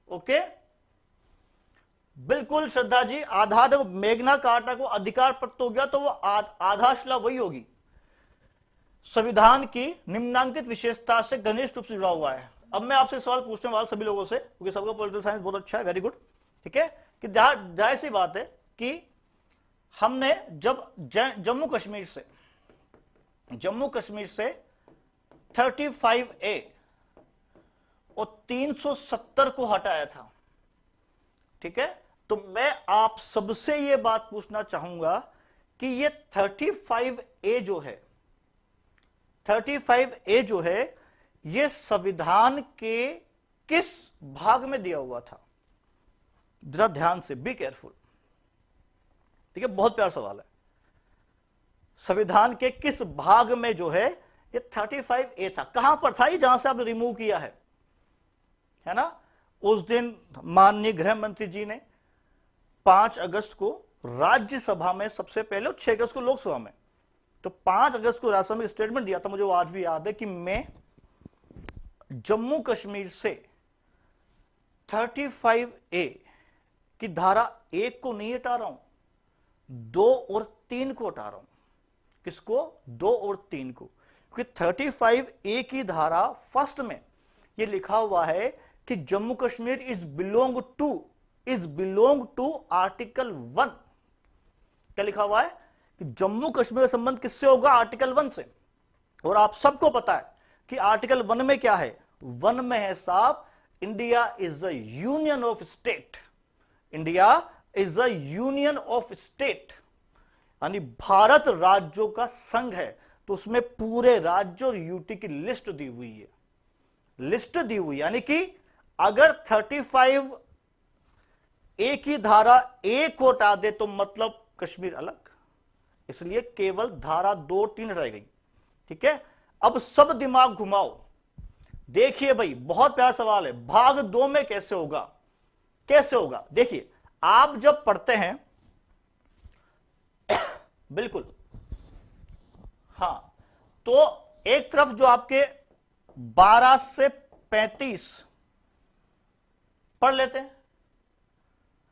okay, बिल्कुल श्रद्धा जी, आधार मेघना कार्टा को अधिकार प्राप्त हो गया तो वो आधारशिला वही होगी। संविधान की निम्नांकित विशेषता से घनिष्ठ रूप से जुड़ा हुआ है। अब मैं आपसे सवाल पूछने वाला सभी लोगों से, क्योंकि सबका पॉलिटिकल साइंस बहुत अच्छा है, वेरी गुड। ठीक है, कि जाहिर सी बात है कि हमने जब जम्मू कश्मीर से 35A और 370 को हटाया था, ठीक है, तो मैं आप सबसे यह बात पूछना चाहूंगा कि ये 35A जो है ये संविधान के किस भाग में दिया हुआ था? जरा ध्यान से, बी केयरफुल। ठीक है, बहुत प्यारा सवाल है। संविधान के किस भाग में जो है ये 35A था? कहां पर था ये, जहां से आपने रिमूव किया है ना? उस दिन माननीय गृह मंत्री जी ने 5 अगस्त को राज्यसभा में सबसे पहले और 6 अगस्त को लोकसभा में, तो 5 अगस्त को राज्यसभा में स्टेटमेंट दिया था, मुझे वो आज भी याद है, कि मैं जम्मू कश्मीर से 35A की धारा 1 को नहीं हटा रहा हूं, 2 और 3 को हटा रहा हूं। किसको? 2 और 3 को। क्योंकि 35A की धारा फर्स्ट में यह लिखा हुआ है कि Jammu Kashmir is belong to article 1। क्या लिखा हुआ है? कि जम्मू कश्मीर का संबंध किससे होगा? आर्टिकल 1 से। और आप सबको पता है कि आर्टिकल 1 में क्या है? 1 में है साहब, India is a union of state. India is a union of state, यानी भारत राज्यों का संघ है। तो उसमें पूरे राज्य और यूटी की लिस्ट दी हुई है, यानी कि अगर 35A की धारा 1 को हटा दे तो मतलब कश्मीर अलग, इसलिए केवल धारा 2 और 3 रह गई। ठीक है, अब सब दिमाग घुमाओ, देखिए भाई, बहुत प्यारा सवाल है, भाग 2 में कैसे होगा? देखिए, आप जब पढ़ते हैं बिल्कुल, हां, तो एक तरफ जो आपके 12 से 35 पढ़ लेते हैं,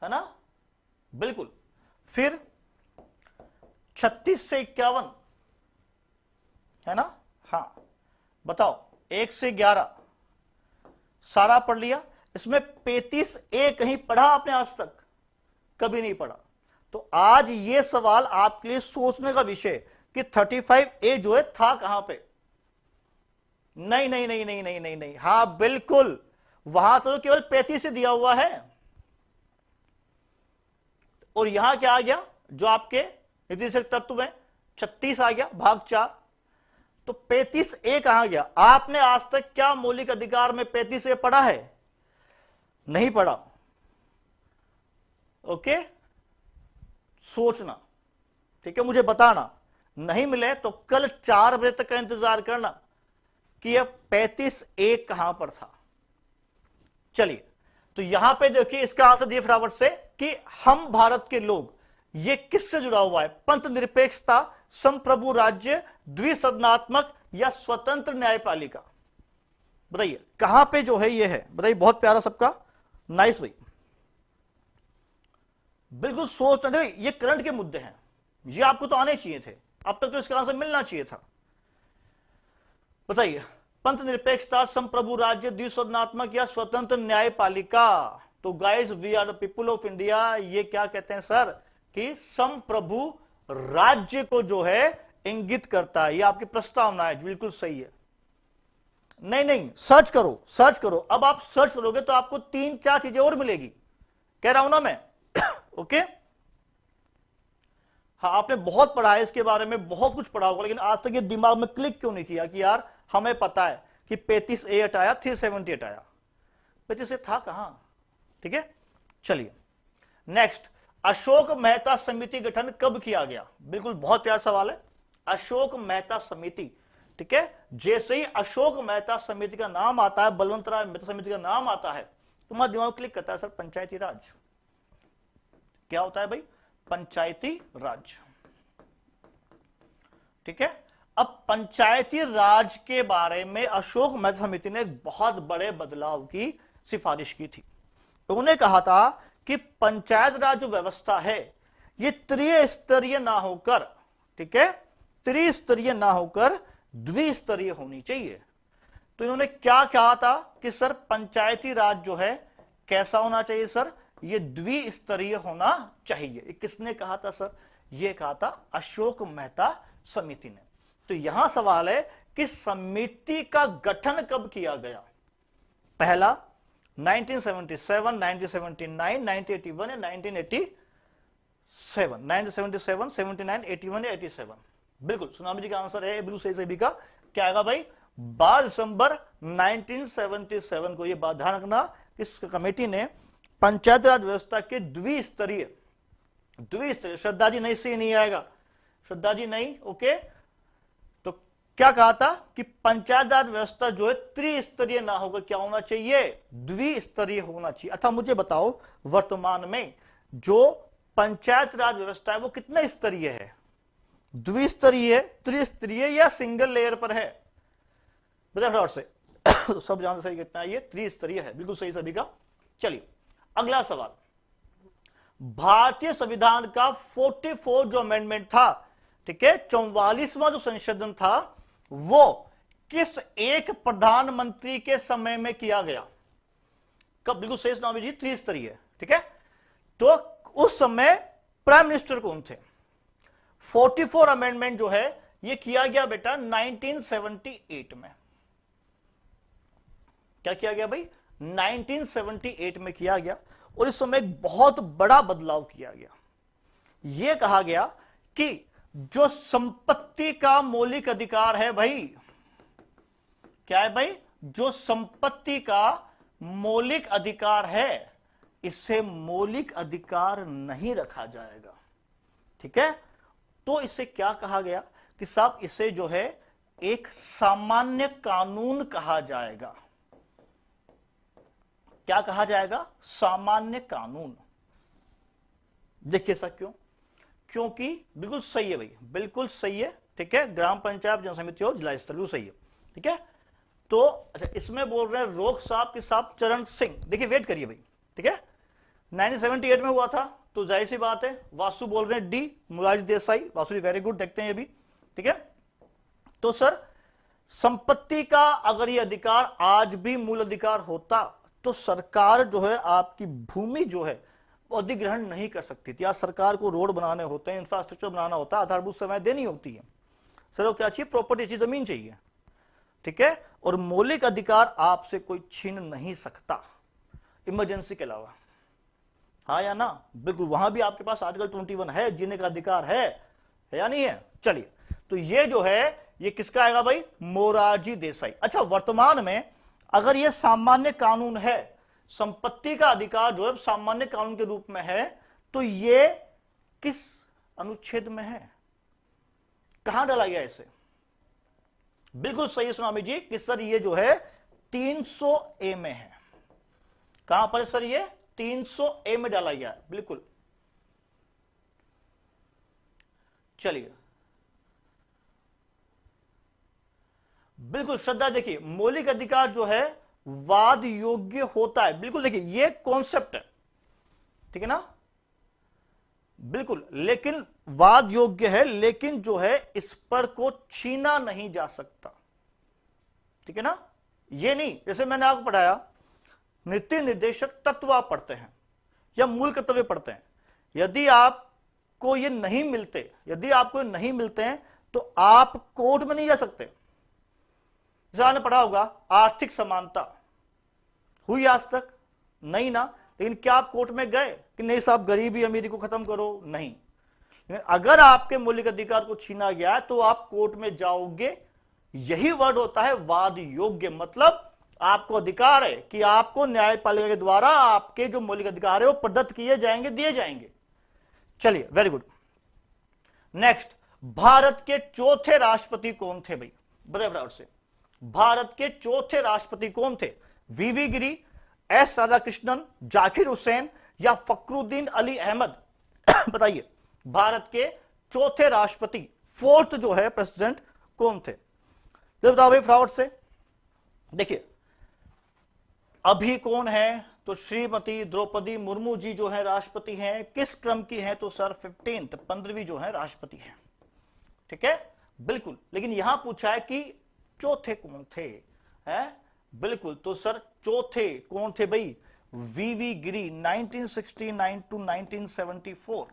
है ना? बिल्कुल। फिर 36 से 51, है ना? हां, बताओ, 1 से 11 सारा पढ़ लिया। इसमें 35A कहीं पढ़ा आपने आज तक? कभी नहीं पढ़ा। तो आज ये सवाल आपके लिए सोचने का विषय कि 35A जो है था कहां पे? नहीं। हां बिल्कुल, वहां तो केवल 35 से दिया हुआ है। और यहां क्या आ गया? जो आपके निर्देशक तत्व है 36 आ गया, भाग 4। तो 35A कहां गया? आपने आज तक क्या मौलिक अधिकार में 35A पढ़ा है? नहीं पढ़ा। ओके, सोचना, ठीक है, मुझे बताना। नहीं मिले तो कल 4 बजे तक का इंतजार करना कि यह 35A कहां पर था। चलिए, तो यहां पे देखिए इसका आंसर दिए फटाफट से कि हम भारत के लोग, ये किससे जुड़ा हुआ है? पंथ निरपेक्षता, संप्रभु राज्य, द्विसदनात्मक या स्वतंत्र न्यायपालिका? बताइए कहां पे जो है ये है? बताइए, बहुत प्यारा सबका, नाइस भाई, बिल्कुल सोच रहे। ये करंट के मुद्दे हैं, ये आपको तो आने चाहिए थे, अब तक तो इसका आंसर मिलना चाहिए था। बताइए, पंथ निरपेक्षता, संप्रभु राज्य, द्विसदनात्मक या स्वतंत्र न्यायपालिका? तो guys, we are the people of India, ये क्या कहते हैं सर? कि संप्रभु राज्य को जो है इंगित करता है। ये आपकी प्रस्तावना है, बिल्कुल सही है। नहीं, सर्च करो। अब आप सर्च करोगे तो आपको 3-4 चीजें और मिलेगी, कह रहा हूं ना मैं। ओके, हाँ, आपने बहुत पढ़ा है इसके बारे में, बहुत कुछ पढ़ा होगा, लेकिन आज तक ये दिमाग में क्लिक क्यों नहीं किया कि यार हमें पता है कि 35A हटाया 378 आया, 35 था कहां। ठीक है, चलिए नेक्स्ट, अशोक मेहता समिति गठन कब किया गया। बिल्कुल बहुत प्यारा सवाल है, अशोक मेहता समिति। ठीक है, जैसे ही अशोक मेहता समिति का नाम आता है, बलवंत राय मेहता समिति का नाम आता है, तुम्हारा दिमाग क्लिक करता है सर पंचायती राज। क्या होता है भाई, पंचायती राज। ठीक है, अब पंचायती राज के बारे में अशोक मेहता समिति ने एक बहुत बड़े बदलाव की सिफारिश की थी। उन्होंने कहा था कि पंचायत राज जो व्यवस्था है ये त्रिस्तरीय ना होकर, ठीक है, त्रिस्तरीय ना होकर द्विस्तरीय होनी चाहिए। तो इन्होंने क्या कहा था कि सर पंचायती राज जो है कैसा होना चाहिए सर, ये द्विस्तरीय होना चाहिए। ये किसने कहा था सर, ये कहा था अशोक मेहता समिति ने। तो यहां सवाल है कि समिति का गठन कब किया गया। पहला 1977, 1979, 1981 या 1987, 1977, 79, 81 या 87। बिल्कुल सुनामी जी का आंसर है बिल्कुल सही सभी का। क्या आएगा भाई, 12 दिसंबर 1977 को। यह बात ध्यान रखना, इस कमेटी ने पंचायत राज व्यवस्था के द्विस्तरीय, श्रद्धा जी नहीं, से नहीं आएगा, श्रद्धा जी नहीं, ओके। तो क्या कहा था कि पंचायत राज व्यवस्था जो है त्रिस्तरीय ना होकर क्या होना चाहिए, द्विस्तरीय होना चाहिए। अच्छा मुझे बताओ वर्तमान में जो पंचायत राज व्यवस्था है वो कितने स्तरीय है, द्विस्तरीय, त्रिस्तरीय या सिंगल लेयर पर है, फटाफट से तो सब जानते सही कितना है, ये त्रिस्तरीय है। बिल्कुल सही सभी का। चलिए अगला सवाल, भारतीय संविधान का 44 जो अमेंडमेंट था, ठीक है, 44वां जो संशोधन था, वो किस एक प्रधानमंत्री के समय में किया गया। कब, बिल्कुल सही सुनामी जी, त्रिस्तरीय। ठीक है, तो उस समय प्राइम मिनिस्टर कौन थे। 44 अमेंडमेंट जो है ये किया गया बेटा 1978 में। क्या किया गया भाई, 1978 में किया गया। और इस समय एक बहुत बड़ा बदलाव किया गया। यह कहा गया कि जो संपत्ति का मौलिक अधिकार है भाई, क्या है भाई, जो संपत्ति का मौलिक अधिकार है, इसे मौलिक अधिकार नहीं रखा जाएगा। ठीक है, तो इसे क्या कहा गया कि साहब इसे जो है एक सामान्य कानून कहा जाएगा। क्या कहा जाएगा, सामान्य कानून। देखिए सर क्यों, क्योंकि बिल्कुल सही है भाई, बिल्कुल सही है। ठीक है, ग्राम पंचायत, जन समिति और जिला स्तर, सही है। ठीक है, तो अच्छा इसमें बोल रहे हैं रोक साहब के साहब चरण सिंह। देखिए वेट करिए भाई, ठीक है, 1978 में हुआ था, तो जाहिर सी बात है। वासु बोल रहे हैं डी, मुरारजी देसाई, वासु जी वेरी गुड, देखते हैं ये भी। ठीक है, तो सर संपत्ति का अगर ये अधिकार आज भी मूल अधिकार होता तो सरकार जो है आपकी भूमि जो है वो अधिग्रहण नहीं कर सकती थी। आज सरकार को रोड बनाने होते हैं, इंफ्रास्ट्रक्चर बनाना होता है, आधारभूत सेवाएं देनी होती है, सर वो क्या चाहिए, प्रॉपर्टी चाहिए, जमीन चाहिए। ठीक है, और मौलिक अधिकार आपसे कोई छीन नहीं सकता इमरजेंसी के अलावा, हाँ या ना। बिल्कुल, वहां भी आपके पास आर्टिकल 21 है, जीने का अधिकार है या नहीं है। चलिए, तो ये जो है ये किसका आएगा भाई, मोरारजी देसाई। अच्छा वर्तमान में अगर ये सामान्य कानून है, संपत्ति का अधिकार जो है सामान्य कानून के रूप में है, तो ये किस अनुच्छेद में है, कहां डाला गया इसे। बिल्कुल सही सुनामी जी कि सर ये जो है 300A में है। कहां पर सर, ये 300A में डाला गया है। बिल्कुल, चलिए बिल्कुल श्रद्धा, देखिए मौलिक अधिकार जो है वाद योग्य होता है। बिल्कुल देखिए ये कॉन्सेप्ट है, ठीक है ना, बिल्कुल, लेकिन वाद योग्य है, लेकिन जो है इस पर को छीना नहीं जा सकता। ठीक है ना, ये नहीं, जैसे मैंने आपको पढ़ाया नीति निर्देशक तत्व आप पढ़ते हैं या मूल कर्तव्य पढ़ते हैं, यदि आपको ये नहीं मिलते, यदि आपको नहीं मिलते हैं तो आप कोर्ट में नहीं जा सकते। जैसे आपने पढ़ा होगा आर्थिक समानता हुई आज तक नहीं ना, लेकिन क्या आप कोर्ट में गए कि नहीं साहब गरीबी अमीरी को खत्म करो, नहीं। अगर आपके मौलिक अधिकार को छीना गया है तो आप कोर्ट में जाओगे। यही वर्ड होता है वाद योग्य, मतलब आपको अधिकार है कि आपको न्यायपालिका के द्वारा आपके जो मौलिक अधिकार है वो प्रदत्त किए जाएंगे, दिए जाएंगे। चलिए, वेरी गुड। नेक्स्ट, भारत के चौथे राष्ट्रपति कौन थे भाई? बताइए फटाफट से। भारत के चौथे राष्ट्रपति कौन थे? वीवी गिरी, एस राधाकृष्णन, जाकिर हुसैन या फखरुद्दीन अली अहमद? बताइए, भारत के चौथे राष्ट्रपति, फोर्थ जो है प्रेसिडेंट, कौन थे? तो बताओ भाई फटाफट से। देखिए, अभी कौन है? तो श्रीमती द्रौपदी मुर्मू जी जो है राष्ट्रपति हैं। किस क्रम की है? तो सर 15वीं जो है राष्ट्रपति हैं। ठीक है, बिल्कुल। लेकिन यहां पूछा है कि चौथे कौन थे, है? बिल्कुल, तो सर चौथे कौन थे भाई? वीवी गिरी, 1969 टू 1974।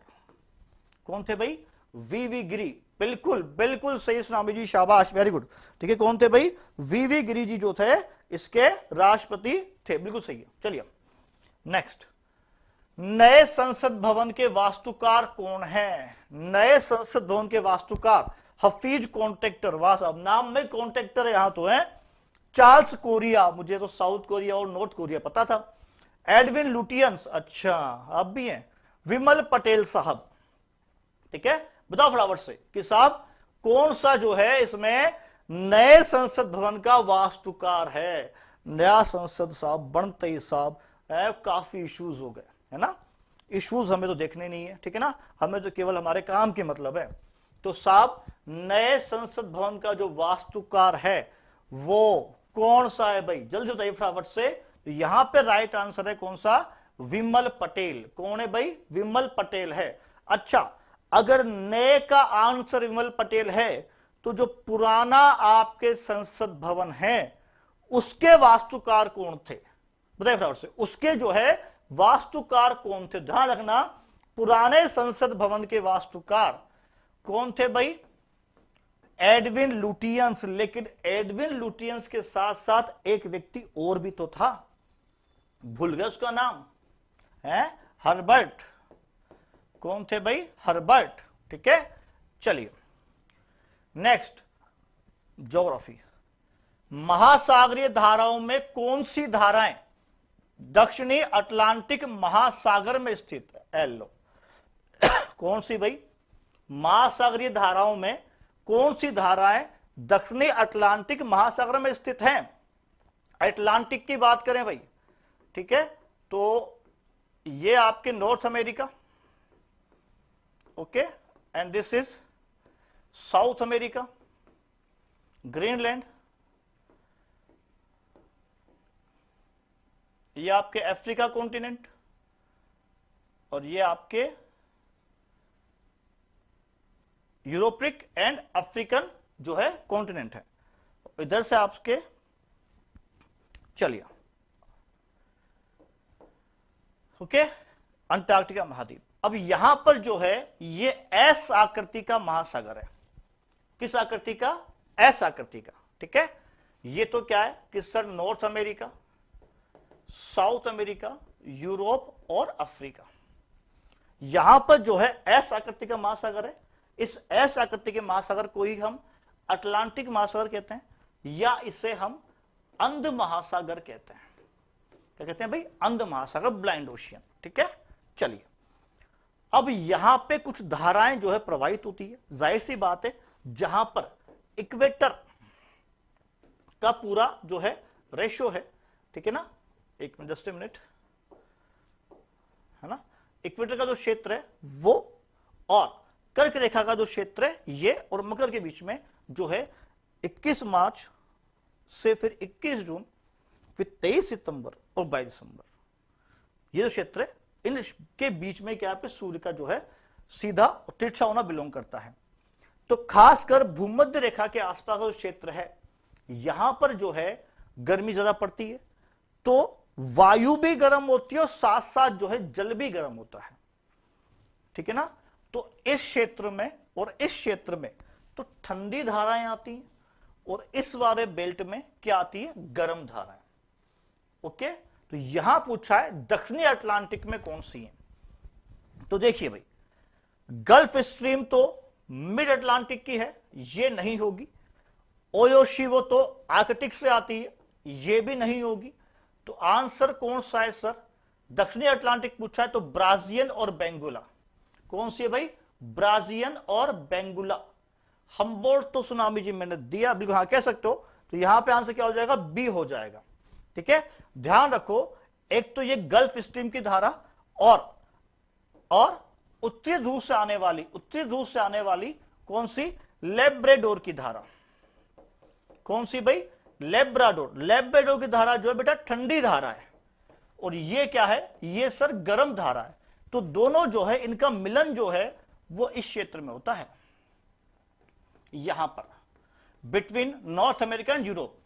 कौन थे भाई? वीवी गिरी। बिल्कुल बिल्कुल सही सुनामी जी, शाबाश, वेरी गुड। ठीक है, कौन थे भाई? वीवी गिरी जी जो थे इसके राष्ट्रपति थे। बिल्कुल सही है। चलिए नेक्स्ट, नए संसद भवन के वास्तुकार कौन है? नए संसद भवन के वास्तुकार हफीज कॉन्ट्रैक्टर। वाह साहब, नाम में कॉन्ट्रैक्टर यहां तो है। चार्ल्स कोरिया, मुझे तो साउथ कोरिया और नॉर्थ कोरिया पता था। एडविन लुटियंस, अच्छा अब भी हैं। विमल पटेल साहब। ठीक है, बताओ फटाफट से कि साहब कौन सा जो है इसमें नए संसद भवन का वास्तुकार है? नया संसद साहब बनते ही साहब काफी इश्यूज हो गए, है ना? इश्यूज हमें तो देखने नहीं है, ठीक है ना? हमें तो केवल हमारे काम के मतलब है। तो साहब नए संसद भवन का जो वास्तुकार है वो कौन सा है भाई? जल्दी बताइए फटाफट से। तो यहां पे राइट आंसर है कौन सा? विमल पटेल। कौन है भाई? विमल पटेल है। अच्छा, अगर नए का आंसर विमल पटेल है तो जो पुराना आपके संसद भवन है उसके वास्तुकार कौन थे? बताइए फटाफट से। उसके जो है वास्तुकार कौन थे? ध्यान रखना, पुराने संसद भवन के वास्तुकार कौन थे भाई? Edwin Lutyens. लेकिन एडविन लुटियंस के साथ साथ एक व्यक्ति और भी तो था, भूल गए उसका नाम है? हर्बर्ट। कौन थे भाई? हर्बर्ट। ठीक है, चलिए नेक्स्ट, ज्योग्राफी। महासागरीय धाराओं में कौन सी धाराएं दक्षिणी अटलांटिक महासागर में स्थित है? एलो कौन सी भाई? महासागरीय धाराओं में कौन सी धाराएं दक्षिणी अटलांटिक महासागर में स्थित हैं? अटलांटिक की बात करें भाई, ठीक है, तो ये आपके north America, okay, and this is south America, Greenland, ये आपके अफ्रीका कॉन्टिनेंट, और ये आपके यूरोपिक एंड अफ्रीकन जो है कॉन्टिनेंट है। इधर से आपके चलिए, ओके, अंटार्कटिका महाद्वीप। अब यहां पर जो है ये एस आकृति का महासागर है। किस आकृति का? एस आकृति का। ठीक है, ये तो क्या है कि sir north America, south America, Europe और अफ्रीका, यहां पर जो है एस आकृति का महासागर है। इस एस आकृति के महासागर को ही हम अटलांटिक महासागर कहते हैं, या इसे हम अंध महासागर कहते हैं। क्या कहते हैं भाई? अंध महासागर, ब्लाइंड ओशियन। ठीक है, चलिए अब यहां पे कुछ धाराएं जो है प्रवाहित होती है। जाहिर सी बात है, जहां पर इक्वेटर का पूरा जो है रेशो है, ठीक है ना, एक मिनट, जस्ट ए मिनट, है ना, इक्वेटर का जो क्षेत्र है वो और कर्क रेखा का जो क्षेत्र है ये और मकर के बीच में जो है 21 मार्च से फिर 21 जून, फिर 23 सितंबर और 22 दिसंबर, ये जो क्षेत्र है इनके बीच में क्या पे सूर्य का जो है सीधा और तिरछा होना बिलोंग करता है। तो खासकर भूमध्य रेखा के आसपास का जो क्षेत्र है यहां पर जो है गर्मी ज्यादा पड़ती है, तो वायु भी गर्म होती है और साथ साथ जो है जल भी गर्म होता है। ठीक है ना, तो इस क्षेत्र में और इस क्षेत्र में तो ठंडी धाराएं आती हैं और इस वाले बेल्ट में क्या आती है? गर्म धाराएं। ओके, तो यहां पूछा है दक्षिणी अटलांटिक में कौन सी है। तो देखिए भाई, गल्फ स्ट्रीम तो मिड अटलांटिक की है, ये नहीं होगी। ओयोशिवो तो आर्कटिक से आती है, ये भी नहीं होगी। तो आंसर कौन सा है सर? दक्षिणी अटलांटिक पूछा है तो ब्राजियन और बेंगुला। कौन सी है भाई? ब्राजियन और बेंगुला। हम्बोल्ट तो सुनामी जी मैंने दिया, बिल्कुल हाँ कह सकते हो। तो यहां पे आंसर क्या हो जाएगा? बी हो जाएगा। ठीक है, ध्यान रखो, एक तो ये गल्फ स्ट्रीम की धारा और उत्तरी ध्रुव से आने वाली कौन सी? लेब्राडोर की धारा। कौन सी भाई? लेब्राडोर की धारा जो है बेटा ठंडी धारा है, और ये क्या है? ये सर गर्म धारा है। तो दोनों जो है इनका मिलन जो है वो इस क्षेत्र में होता है, यहां पर between north America and Europe.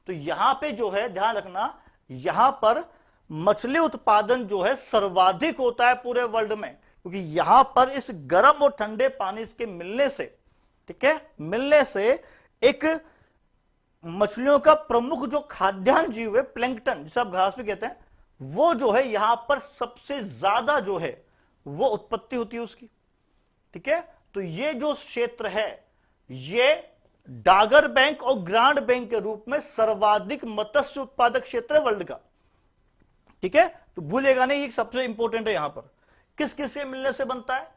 तो यहां पे जो है ध्यान रखना, यहां पर मछली उत्पादन जो है सर्वाधिक होता है पूरे वर्ल्ड में, क्योंकि यहां पर इस गर्म और ठंडे पानी के मिलने से, ठीक है, मिलने से एक मछलियों का प्रमुख जो खाद्यान्न जीव है प्लैंकटन, जिसे आप घास भी कहते हैं, वो जो है यहां पर सबसे ज्यादा जो है वो उत्पत्ति होती है उसकी। ठीक है, तो ये जो क्षेत्र है ये डागर बैंक और ग्रांड बैंक के रूप में सर्वाधिक मत्स्य उत्पादक क्षेत्र है वर्ल्ड का। ठीक है, तो भूलेगा नहीं, ये सबसे इंपॉर्टेंट है। यहां पर किस किस से मिलने से बनता है?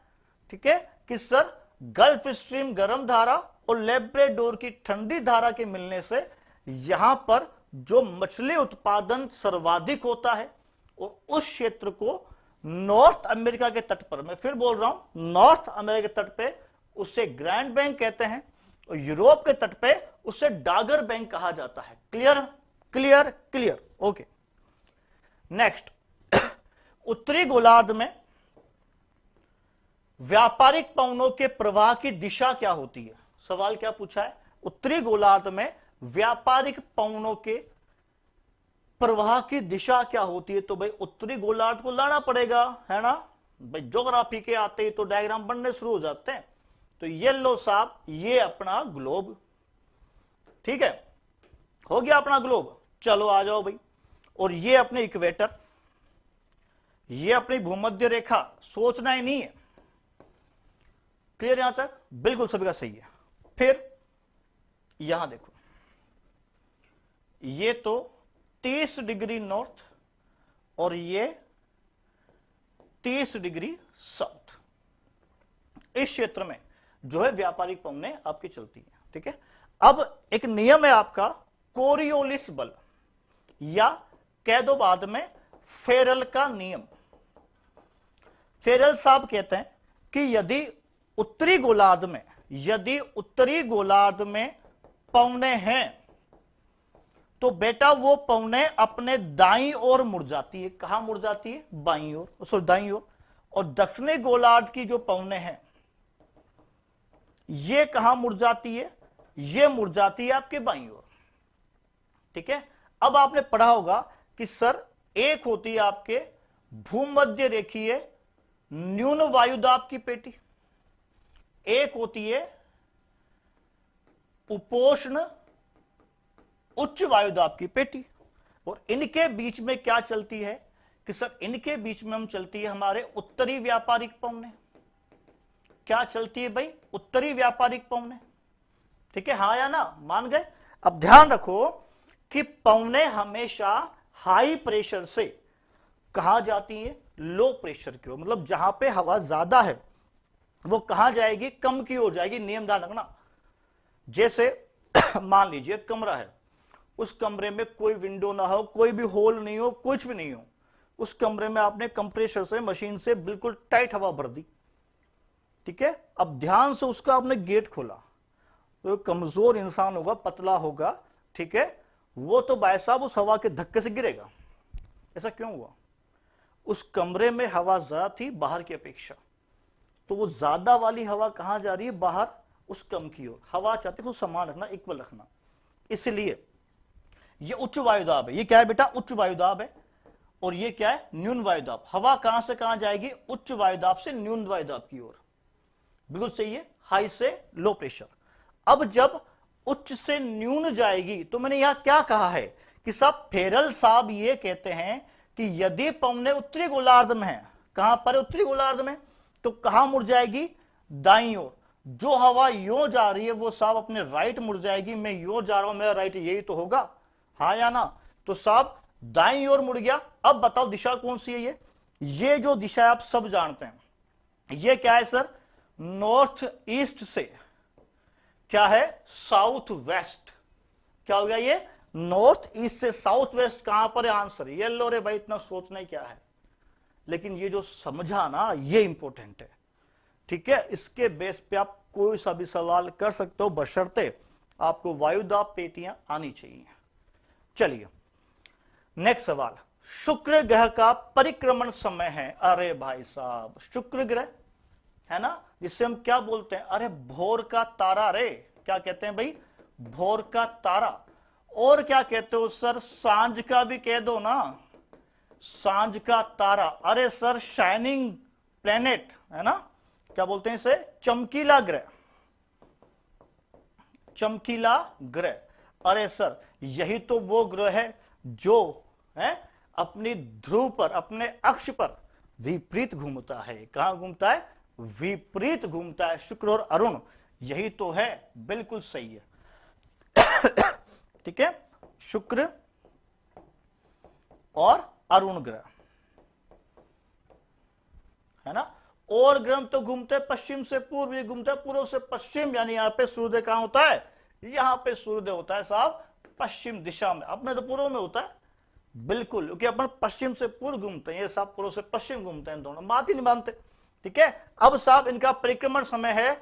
ठीक है, कि सर गल्फ स्ट्रीम गर्म धारा और लेब्राडोर की ठंडी धारा के मिलने से यहां पर जो मछली उत्पादन सर्वाधिक होता है, और उस क्षेत्र को नॉर्थ अमेरिका के तट पर, मैं फिर बोल रहा हूं, नॉर्थ अमेरिका के तट पे उसे ग्रैंड बैंक कहते हैं, और यूरोप के तट पे उसे डागर बैंक कहा जाता है। Clear clear clear, okay. Next, उत्तरी गोलार्ध में व्यापारिक पवनों के प्रवाह की दिशा क्या होती है? सवाल क्या पूछा है? उत्तरी गोलार्ध में व्यापारिक पवनों के प्रवाह की दिशा क्या होती है? तो भाई उत्तरी गोलार्ध को लाना पड़ेगा, है ना भाई। ज्योग्राफी के आते ही तो डायग्राम बनने शुरू हो जाते हैं। तो ये लो साहब, ये अपना ग्लोब, ठीक है, हो गया अपना ग्लोब। चलो आ जाओ भाई, और ये अपने इक्वेटर, ये अपनी भूमध्य रेखा, सोचना ही नहीं है। क्लियर यहां तक? बिल्कुल सभी का सही है। फिर यहां देखो, ये तो 30 डिग्री नॉर्थ और ये 30 डिग्री साउथ, इस क्षेत्र में जो है व्यापारिक पवनें आपकी चलती है। ठीक है, अब एक नियम है आपका कोरियोलिस बल, या कह दो बाद में फेरल का नियम। फेरल साहब कहते हैं कि यदि उत्तरी गोलार्ध में पवनें हैं तो बेटा वो पवनें अपने दाईं ओर मुड़ जाती है। कहां मुड़ जाती है? बाईं ओर, सॉरी दाईं ओर। और दक्षिणी गोलार्ध की जो पवनें हैं ये कहां मुड़ जाती है? ये मुड़ जाती है आपके बाईं ओर। ठीक है, अब आपने पढ़ा होगा कि सर एक होती है आपके भूमध्य रेखीय न्यून वायुदाब की पेटी, एक होती है उपोष्ण उच्च वायुदाब की पेटी, और इनके बीच में क्या चलती है? कि सर इनके बीच में हम चलती है हमारे उत्तरी व्यापारिक पवनें। क्या चलती है भाई? उत्तरी व्यापारिक पवनें। ठीक है, हाँ या ना? मान गए? अब ध्यान रखो कि पवनें हमेशा हाई प्रेशर से कहां जाती है? लो प्रेशर की ओर। मतलब जहां पे हवा ज्यादा है वो कहां जाएगी? कम की ओर जाएगी। नियम ध्यान रखना। जैसे मान लीजिए कमरा है, उस कमरे में कोई विंडो ना हो, कोई भी होल नहीं हो, कुछ भी नहीं हो, उस कमरे में आपने कंप्रेसर से, मशीन से बिल्कुल टाइट हवा भर दी। ठीक है, अब ध्यान से उसका आपने गेट खोला, तो कमजोर इंसान होगा, पतला होगा, ठीक है, वो तो भाई साहब उस हवा के धक्के से गिरेगा। ऐसा क्यों हुआ? उस कमरे में हवा ज्यादा थी बाहर की अपेक्षा, तो वो ज्यादा वाली हवा कहां जा रही है? बाहर, उस कम की ओर। हवा चाहते हैं समान रखना, इक्वल रखना, इसलिए ये उच्च वायुदाब है। ये क्या है बेटा? उच्च वायुदाब है। और ये क्या है? न्यून वायुदाब। हवा कहां से कहां जाएगी? उच्च वायुदाब से न्यून वायुदाब की ओर। बिल्कुल सही है, हाई से लो प्रेशर। अब जब उच्च से न्यून जाएगी, तो मैंने यहां क्या कहा है कि सब फेरल साहब ये कहते हैं कि यदि पवनें उत्तरी गोलार्ध में है, कहां पर? उत्तरी गोलार्ध में, तो कहां मुड़ जाएगी? दाईं ओर। जो हवा यो जा रही है वो साहब अपने राइट मुड़ जाएगी। मैं यो जा रहा हूं, मेरा राइट यही तो होगा, हाँ या ना? तो साहब दाईं ओर मुड़ गया। अब बताओ दिशा कौन सी है? ये जो दिशा आप सब जानते हैं, ये क्या है सर? नॉर्थ ईस्ट से क्या है? South west. क्या हो गया ये? नॉर्थ ईस्ट से साउथ वेस्ट। कहां पर है आंसर? येलो रे भाई, इतना सोचना ही क्या है। लेकिन ये जो समझा ना, ये इंपॉर्टेंट है, ठीक है? इसके बेस पे आप कोई सा भी सवाल कर सकते हो, बशर्ते आपको वायुदाब पेटियां आनी चाहिए। चलिए नेक्स्ट सवाल, शुक्र ग्रह का परिक्रमण समय है। अरे भाई साहब, शुक्र ग्रह है ना, जिससे हम क्या बोलते हैं? अरे भोर का तारा रे। क्या कहते हैं भाई? भोर का तारा। और क्या कहते हो सर? सांझ का भी कह दो ना, सांझ का तारा। अरे सर शाइनिंग प्लेनेट है ना, क्या बोलते हैं इसे? चमकीला ग्रह, चमकीला ग्रह। अरे सर यही तो वो ग्रह है जो है अपनी ध्रुव पर, अपने अक्ष पर विपरीत घूमता है। कहां घूमता है? विपरीत घूमता है। शुक्र और अरुण, यही तो है, बिल्कुल सही है। ठीक है, शुक्र और अरुण ग्रह है ना। और ग्रह तो घूमते पश्चिम से पूर्व, ये घूमता है पूर्व से पश्चिम, यानी यहां पे सूर्योदय कहां होता है? यहां पे सूर्योदय होता है साहब पश्चिम दिशा में। अपने तो पूर्व में होता है, बिल्कुल, क्योंकि अपन पश्चिम से पूर्व घूमते हैं, ये साहब पूर्व से पश्चिम घूमते हैं, दोनों बात ही नहीं मानते। ठीक है, अब साहब इनका परिक्रमण समय है,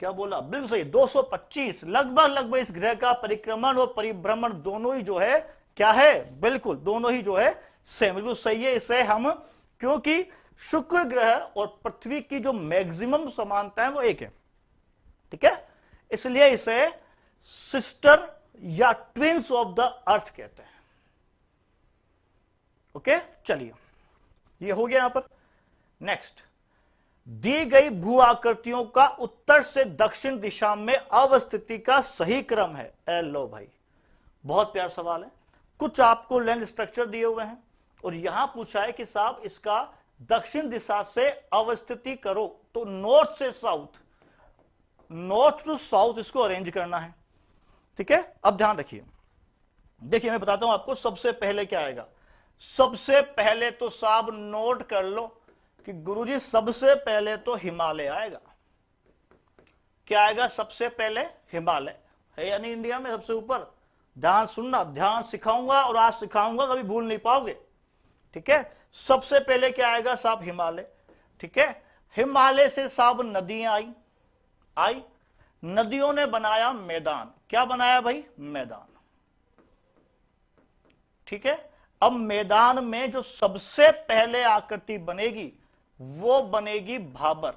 क्या बोला? बिल्कुल सही, 225। लगभग इस ग्रह का परिक्रमण और परिभ्रमण दोनों ही जो है क्या है? बिल्कुल दोनों ही जो है सेम, बिल्कुल सही है। इसे हम, क्योंकि शुक्र ग्रह और पृथ्वी की जो मैक्सिमम समानता है वो एक है, ठीक है, इसलिए इसे सिस्टर या ट्विंस ऑफ द अर्थ कहते हैं। ओके, चलिए ये हो गया यहां पर। नेक्स्ट, दी गई भू आकृतियों का उत्तर से दक्षिण दिशा में अवस्थिति का सही क्रम है। ए लो भाई, बहुत प्यारा सवाल है। कुछ आपको लैंड स्ट्रक्चर दिए हुए हैं और यहां पूछा है कि साहब इसका दक्षिण दिशा से अवस्थिति करो, तो नॉर्थ से साउथ, नॉर्थ टू साउथ इसको अरेंज करना है। ठीक है, अब ध्यान रखिए, देखिए मैं बताता हूं आपको सबसे पहले क्या आएगा। सबसे पहले तो साहब नोट कर लो कि गुरुजी सबसे पहले तो हिमालय आएगा। क्या आएगा सबसे पहले? हिमालय है, यानी इंडिया में सबसे ऊपर। ध्यान सुनना, ध्यान सिखाऊंगा और आज सिखाऊंगा, कभी भूल नहीं पाओगे। ठीक है, सबसे पहले क्या आएगा साहब? हिमालय। ठीक है, हिमालय से साहब नदियां आई, नदियों ने बनाया मैदान। क्या बनाया भाई? मैदान। ठीक है, अब मैदान में जो सबसे पहले आकृति बनेगी वो बनेगी भाबर।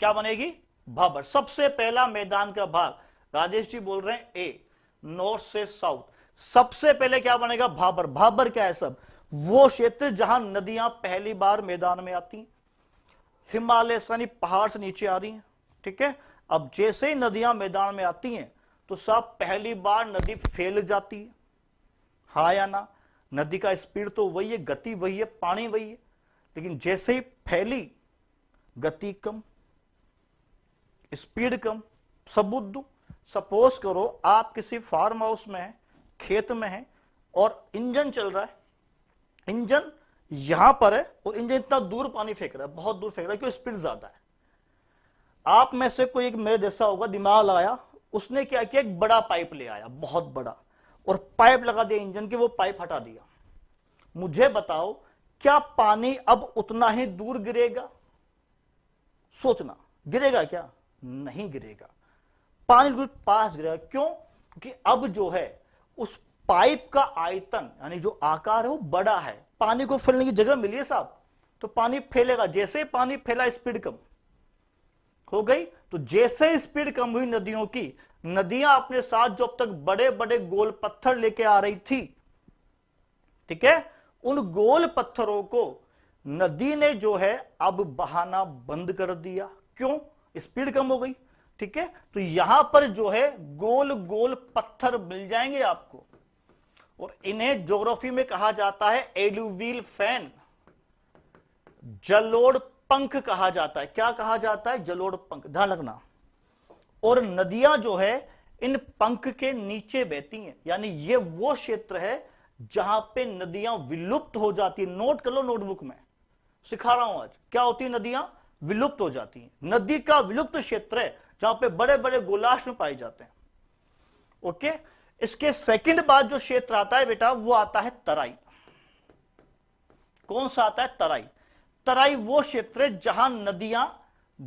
क्या बनेगी? भाबर। सबसे पहला मैदान का भाग, राजेश जी बोल रहे हैं ए, नॉर्थ से साउथ। सबसे पहले क्या बनेगा? भाबर। भाबर क्या है? सब वो क्षेत्र जहां नदियां पहली बार मैदान में आती, हिमालय यानी पहाड़ से नीचे आ रही हैं। ठीक है, अब जैसे ही नदियां मैदान में आती हैं तो सब पहली बार नदी फैल जाती है, हाँ या ना? नदी का स्पीड तो वही है, गति वही है, पानी वही है, लेकिन जैसे ही फैली, गति कम, स्पीड कम। सबूत दूं, सपोज करो आप किसी फार्म हाउस में हैं, खेत में हैं और इंजन चल रहा है, इंजन यहां पर है और इंजन इतना दूर पानी फेंक रहा है, बहुत दूर फेंक रहा है, क्योंकि स्पीड ज्यादा है। आप में से कोई एक मेरे जैसा होगा, दिमाग लगाया, उसने क्या किया? एक बड़ा पाइप ले आया, बहुत बड़ा, और पाइप लगा दिया इंजन के, वो पाइप हटा दिया। मुझे बताओ क्या पानी अब उतना ही दूर गिरेगा? सोचना, गिरेगा क्या? नहीं गिरेगा, पानी बिल्कुल पास गिरेगा। क्यों? क्योंकि अब जो है उस पाइप का आयतन यानी जो आकार है वो बड़ा है, पानी को फैलने की जगह मिली है साहब, तो पानी फैलेगा। जैसे ही पानी फैला स्पीड कम हो गई, तो जैसे स्पीड कम हुई नदियों की, नदियां अपने साथ जो अब तक बड़े बड़े गोल पत्थर लेके आ रही थी, ठीक है, उन गोल पत्थरों को नदी ने जो है अब बहाना बंद कर दिया। क्यों? स्पीड कम हो गई। ठीक है, तो यहां पर जो है गोल गोल पत्थर मिल जाएंगे आपको, और इन्हें ज्योग्राफी में कहा जाता है एलुवियल फैन, जलोढ़ पंख कहा जाता है। क्या कहा जाता है? जलोढ़ पंख, ध्यान रखना। और नदियां जो है इन पंख के नीचे बहती हैं, यानी ये वो क्षेत्र है जहां पे नदियां विलुप्त हो जाती है। नोट कर लो, नोटबुक में सिखा रहा हूं आज। क्या होती है? नदियां विलुप्त हो जाती हैं। नदी का विलुप्त क्षेत्र है जहां पे बड़े बड़े गोलाश्म पाए जाते हैं। ओके, इसके सेकंड बाद जो क्षेत्र आता है बेटा, वो आता है तराई। कौन सा आता है? तराई। तराई वो क्षेत्र है जहां नदियां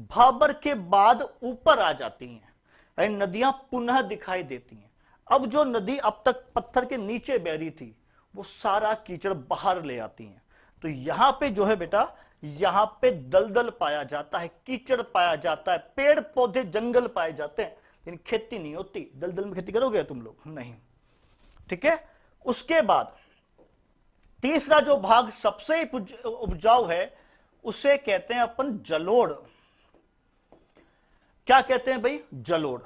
भाबर के बाद ऊपर आ जाती हैं, यानी नदियां पुनः दिखाई देती हैं। अब जो नदी अब तक पत्थर के नीचे बह रही थी, वो सारा कीचड़ बाहर ले आती हैं। तो यहां पे जो है बेटा, यहां पे दलदल पाया जाता है, कीचड़ पाया जाता है, पेड़ पौधे जंगल पाए जाते हैं, लेकिन खेती नहीं होती। दलदल में खेती करोगे तुम लोग? नहीं। ठीक है। उसके बाद तीसरा जो भाग सबसे उपजाऊ है, उसे कहते हैं अपन जलोढ़। क्या कहते हैं भाई? जलोढ़।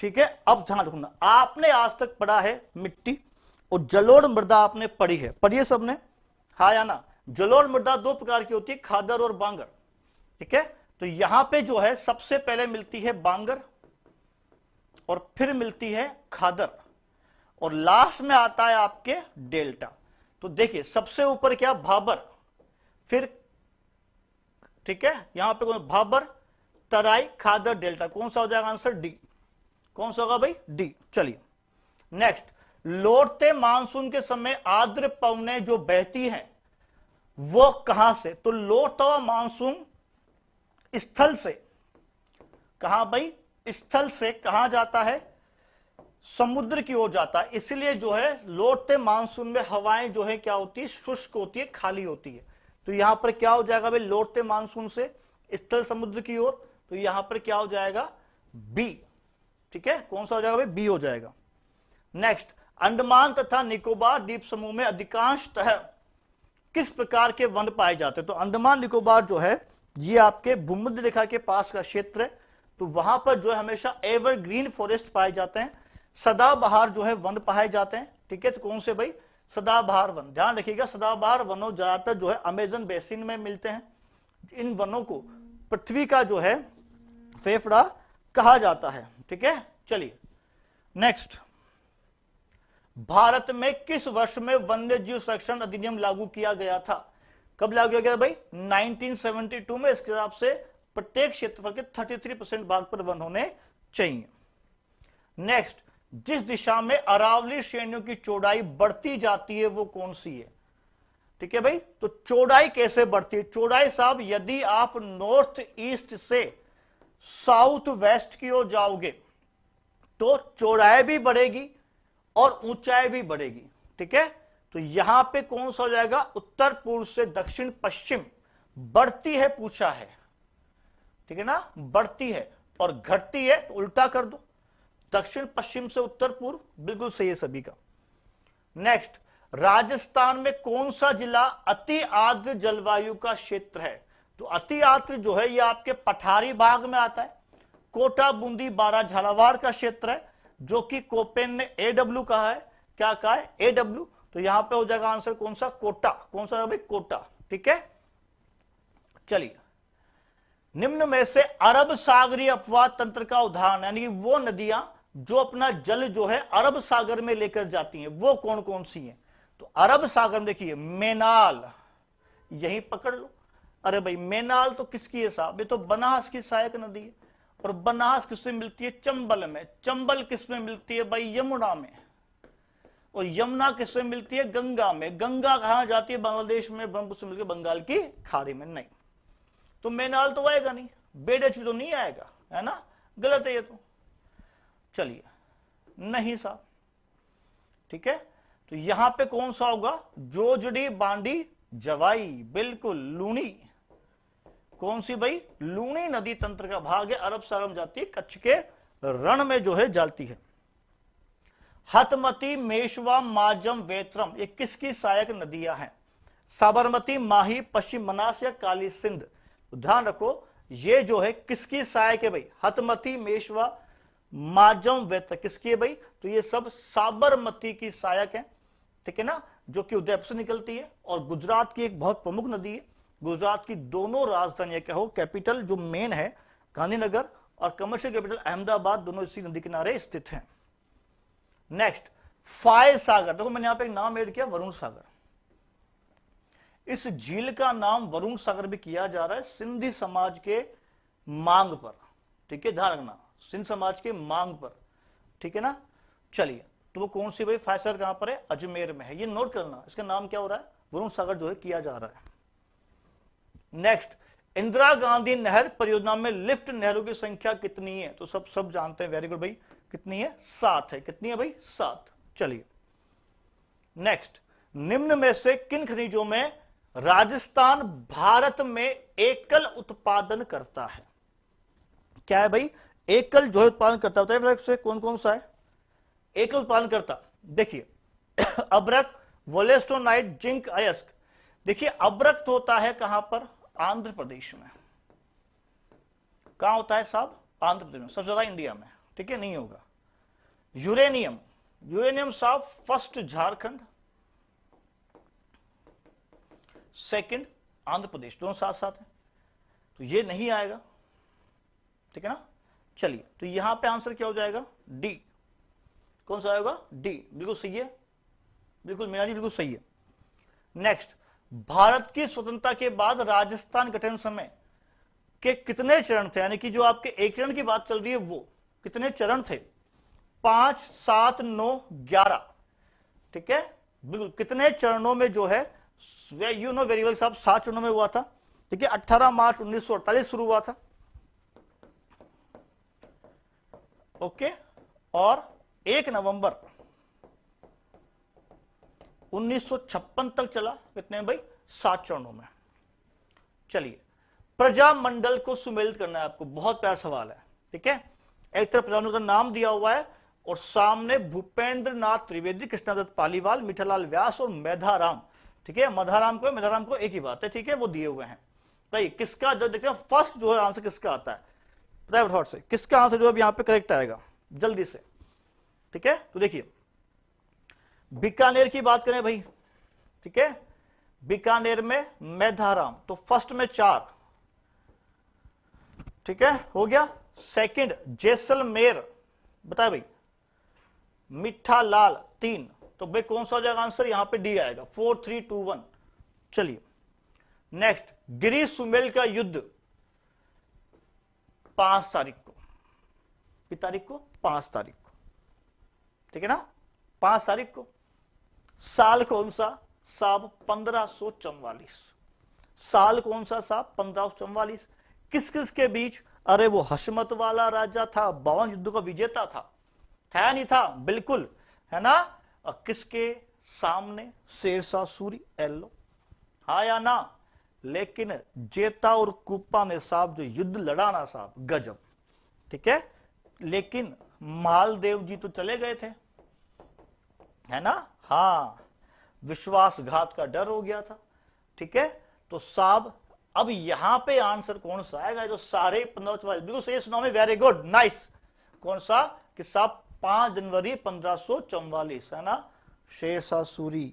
ठीक है। अब ध्यान रखना, आपने आज तक पढ़ा है मिट्टी, और जलोढ़ मृदा आपने पढ़ी है। पढ़िए सबने? हाँ या ना? जलोढ़ मृदा दो प्रकार की होती है, खादर और बांगर। ठीक है। तो यहां पे जो है सबसे पहले मिलती है बांगर, और फिर मिलती है खादर, और लास्ट में आता है आपके डेल्टा। तो देखिए, सबसे ऊपर क्या? भाबर, फिर ठीक है, यहां पे कौन? भाबर, तराई, खादर, डेल्टा। कौन सा हो जाएगा आंसर? डी। कौन सा होगा भाई? डी। चलिए नेक्स्ट, लौटते मानसून के समय आर्द्र पवनें जो बहती हैं वो कहां से? तो लौटता हुआ मानसून स्थल से, कहां भाई? स्थल से कहां जाता है? समुद्र की ओर जाता है। इसलिए जो है लौटते मानसून में हवाएं जो है क्या होती है? शुष्क होती है, खाली होती है। तो यहां पर क्या हो जाएगा भाई? लौटते मानसून से स्थल समुद्र की ओर। तो यहां पर क्या हो जाएगा? बी। ठीक है। कौन सा हो जाएगा भाई? बी हो जाएगा। नेक्स्ट, अंडमान तथा निकोबार द्वीप समूह में अधिकांशतः किस प्रकार के वन पाए जाते हैं? तो अंडमान निकोबार जो है ये आपके भूमध्य रेखा के पास का क्षेत्र है। तो वहां पर जो है हमेशा एवरग्रीन फॉरेस्ट पाए जाते हैं, सदाबहार जो है वन पाए जाते हैं। ठीक है। तो कौन से भाई? सदाबहार वन। ध्यान रखिएगा, सदाबहार वनों ज्यादातर जो है अमेजन बेसिन में मिलते हैं। इन वनों को पृथ्वी का जो है फेफड़ा कहा जाता है। ठीक है। चलिए नेक्स्ट, भारत में किस वर्ष में वन्य जीव संरक्षण अधिनियम लागू किया गया था? कब लागू किया गया भाई? 1972 में। इसके हिसाब से प्रत्येक क्षेत्रफल के 33% भाग पर वन होने चाहिए। नेक्स्ट, जिस दिशा में अरावली श्रेणियों की चौड़ाई बढ़ती जाती है वो कौन सी है? ठीक है भाई। तो चौड़ाई कैसे बढ़ती है? चौड़ाई साहब, यदि आप नॉर्थ ईस्ट से साउथ वेस्ट की ओर जाओगे तो चौड़ाई भी बढ़ेगी और ऊंचाई भी बढ़ेगी। ठीक है। तो यहां पे कौन सा हो जाएगा? उत्तर पूर्व से दक्षिण पश्चिम बढ़ती है, पूछा है। ठीक है ना? बढ़ती है और घटती है तो उल्टा कर दो, दक्षिण पश्चिम से उत्तर पूर्व। बिल्कुल सही है सभी का। नेक्स्ट, राजस्थान में कौन सा जिला अति आर्द्र जलवायु का क्षेत्र है? तो अति आर्द्र जो है ये आपके पठारी भाग में आता है। कोटा, बूंदी, बारा, झालावाड़ का क्षेत्र है, जो कि कोपेन ने AW कहा है। क्या कहा है? AW। तो यहां पे हो जाएगा आंसर कौन सा? कोटा। कौन सा है भाई? कोटा। ठीक है। चलिए, निम्न में से अरब सागरीय अपवाद तंत्र का उदाहरण, यानी वो नदियां जो अपना जल जो है अरब सागर में लेकर जाती हैं, वो कौन कौन सी हैं? तो अरब सागर में देखिए, मेनाल, यही पकड़ लो। अरे भाई मेनाल तो किसकी है साहब? ये तो बनास की सहायक नदी है। और बनास किसमें मिलती है? चंबल में। चंबल किसमें मिलती है भाई? यमुना में। और यमुना किसमें मिलती है? गंगा में। गंगा कहां जाती है? बांग्लादेश में, ब्रह्मपुत्र में मिलकर बंगाल की खाड़ी में। नहीं, तो मेनाल तो आएगा नहीं, बेडच भी तो नहीं आएगा, है ना? गलत है ये तो। चलिए, नहीं साहब। ठीक है। तो यहां पे कौन सा होगा? जोजड़ी, बांडी, जवाई। बिल्कुल, लूणी। कौन सी भाई? लूणी नदी तंत्र का भाग है, अरब सागर में जाती है, कच्छ के रण में जो है जाती है। हतमती, मेशवा, माजम, वेत्रम, ये किसकी सहायक नदियां हैं? साबरमती, माही, पश्चिम मनास या काली सिंध। तो ध्यान रखो, ये जो है किसकी सहायक है भाई? हतमती, मेशवा, माजम, वेत्र किसकी है भाई? तो ये सब साबरमती की सहायक है। ठीक है ना? जो कि उदयपुर से निकलती है और गुजरात की एक बहुत प्रमुख नदी है। गुजरात की दोनों राजधानियां क्या हो, कैपिटल जो मेन है गांधीनगर और कमर्शियल कैपिटल अहमदाबाद, दोनों इसी नदी किनारे स्थित हैं। नेक्स्ट, फाय सागर, देखो मैंने यहां पे एक नाम ऐड किया, वरुण सागर। इस झील का नाम वरुण सागर भी किया जा रहा है सिंधी समाज के मांग पर, ठीक है, ध्यान रखना, सिंध समाज के मांग पर, ठीक है ना। चलिए, तो वो कौन सी भाई, फाय सागर कहां पर है, अजमेर में है, ये नोट करना, इसका नाम क्या हो रहा है, वरुण सागर जो है किया जा रहा है। नेक्स्ट, इंदिरा गांधी नहर परियोजना में लिफ्ट नहरों की संख्या कितनी है, तो सब जानते हैं, वेरी गुड भाई, कितनी है, 7 है, कितनी है भाई, 7। चलिए नेक्स्ट, निम्न में से किन खनिजों में राजस्थान भारत में एकल उत्पादन करता है, क्या है भाई, एकल जो उत्पादन करता है, से कौन कौन सा है एकल उत्पादन करता, देखिए अब्रक, वोलेस्टोनाइट, जिंक, अयस्क। देखिए अब्रक तो होता है कहां पर, आंध्र प्रदेश में, कहां होता है साहब, आंध्र प्रदेश में, सबसे ज्यादा इंडिया में, ठीक है, नहीं होगा। यूरेनियम, यूरेनियम साहब फर्स्ट झारखंड, सेकंड आंध्र प्रदेश, दोनों साथ साथ है, तो ये नहीं आएगा, ठीक है ना। चलिए, तो यहां पे आंसर क्या हो जाएगा, डी, कौन सा आएगा, डी, बिल्कुल सही है, बिल्कुल मीना जी बिल्कुल सही है। नेक्स्ट, भारत की स्वतंत्रता के बाद राजस्थान गठन समय के कितने चरण थे, यानी कि जो आपके एकीकरण की बात चल रही है वो कितने चरण थे, 5, 7, 9, 11, ठीक है, बिल्कुल, कितने चरणों में जो है, यू नो वेरी वेल साहब, 7 चरणों में हुआ था, ठीक है, 18 मार्च 1948 शुरू हुआ था, ओके, और 1 नवंबर 1956 तक चला, कितने भाई, 7 चरणों में। चलिए, प्रजामंडल को सुमेलित करना है आपको, बहुत प्यारा सवाल है, ठीक है, एक तरफ प्रजामंडल का नाम दिया हुआ है और सामने भूपेंद्र नाथ त्रिवेदी, कृष्णदत्त पालीवाल, मीठालाल व्यास और मेधाराम, ठीक है, मेधाराम को एक ही बात है, ठीक है, वो दिए हुए हैं। तो किसका जो देखते हैं फर्स्ट जो है आंसर किसका आता है, पता है से किसका आंसर जो है यहां पे करेक्ट आएगा, जल्दी से, ठीक है। तो देखिए बीकानेर की बात करें भाई, ठीक है, बीकानेर में मेधाराम, तो फर्स्ट में 4, ठीक है, हो गया। सेकंड जैसलमेर, बताए भाई, मिठालाल 3, तो भाई कौन सा हो जाएगा आंसर, यहां पे डी आएगा, 4, 3, 2, 1। चलिए नेक्स्ट, गिरी सुमेल का युद्ध 5 तारीख को, किस तारीख को, 5 तारीख को, ठीक है ना, 5 तारीख को। साल कौन सा साहब, 1544, साल कौन सा साहब, 1544। किस किस के बीच, अरे वो हशमत वाला राजा था, 52 युद्ध का विजेता था नहीं था, बिल्कुल, है ना, और किसके सामने, शेरशाह सूरी, एलो, हाँ या ना, लेकिन जेता और कुप्पा ने साहब जो युद्ध लड़ा ना साहब, गजब, ठीक है, लेकिन मालदेव जी तो चले गए थे, है ना, हाँ, विश्वासघात का डर हो गया था, ठीक है। तो साहब अब यहां पे आंसर कौन सा आएगा, जो सारे 1544, बिल्कुल सही सुना में, वेरी गुड, नाइस, कौन सा, कि साहब 5 जनवरी 1544, है ना, शेरशाह सूरी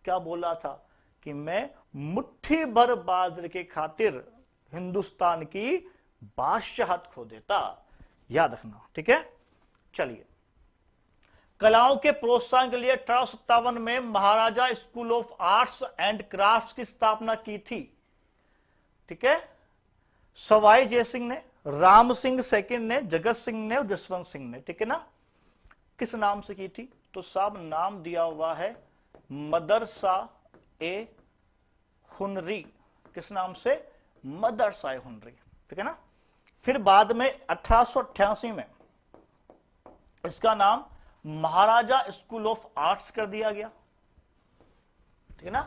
क्या बोला था, कि मैं मुट्ठी भर बाजरे के खातिर हिंदुस्तान की बादशाहत खो देता, याद रखना, ठीक है। चलिए, कलाओं के प्रोत्साहन के लिए 1857 में Maharaja School of Arts and Crafts की स्थापना की थी, ठीक है, सवाई जयसिंह ने, राम सिंह सेकंड ने, जगत सिंह ने और जसवंत सिंह ने, ठीक है ना। किस नाम से की थी, तो साहब नाम दिया हुआ है मदरसा ए हुनरी, किस नाम से, मदरसा ए हुनरी, ठीक है ना। फिर बाद में 1888 में इसका नाम महाराजा स्कूल ऑफ आर्ट्स कर दिया गया, ठीक है ना,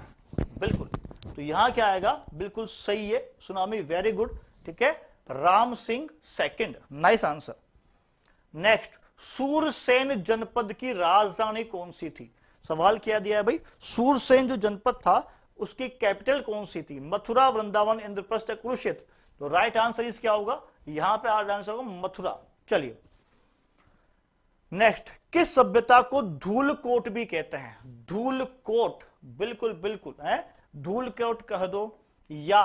बिल्कुल। तो यहां क्या आएगा, बिल्कुल सही है सुनामी, वेरी गुड, ठीक है, Ram Singh second, nice answer. Next, Surasen जनपद की राजधानी कौन सी थी, सवाल क्या दिया है भाई, सूरसेन जो जनपद था उसकी कैपिटल कौन सी थी, मथुरा, वृंदावन, इंद्रप्रस्थ या कुरुक्षेत्र, तो राइट आंसर इस क्या होगा, यहां पे आंसर होगा मथुरा। चलिए नेक्स्ट, किस सभ्यता को धूलकोट भी कहते हैं, धूलकोट, बिल्कुल बिल्कुल है, धूलकोट कह दो, या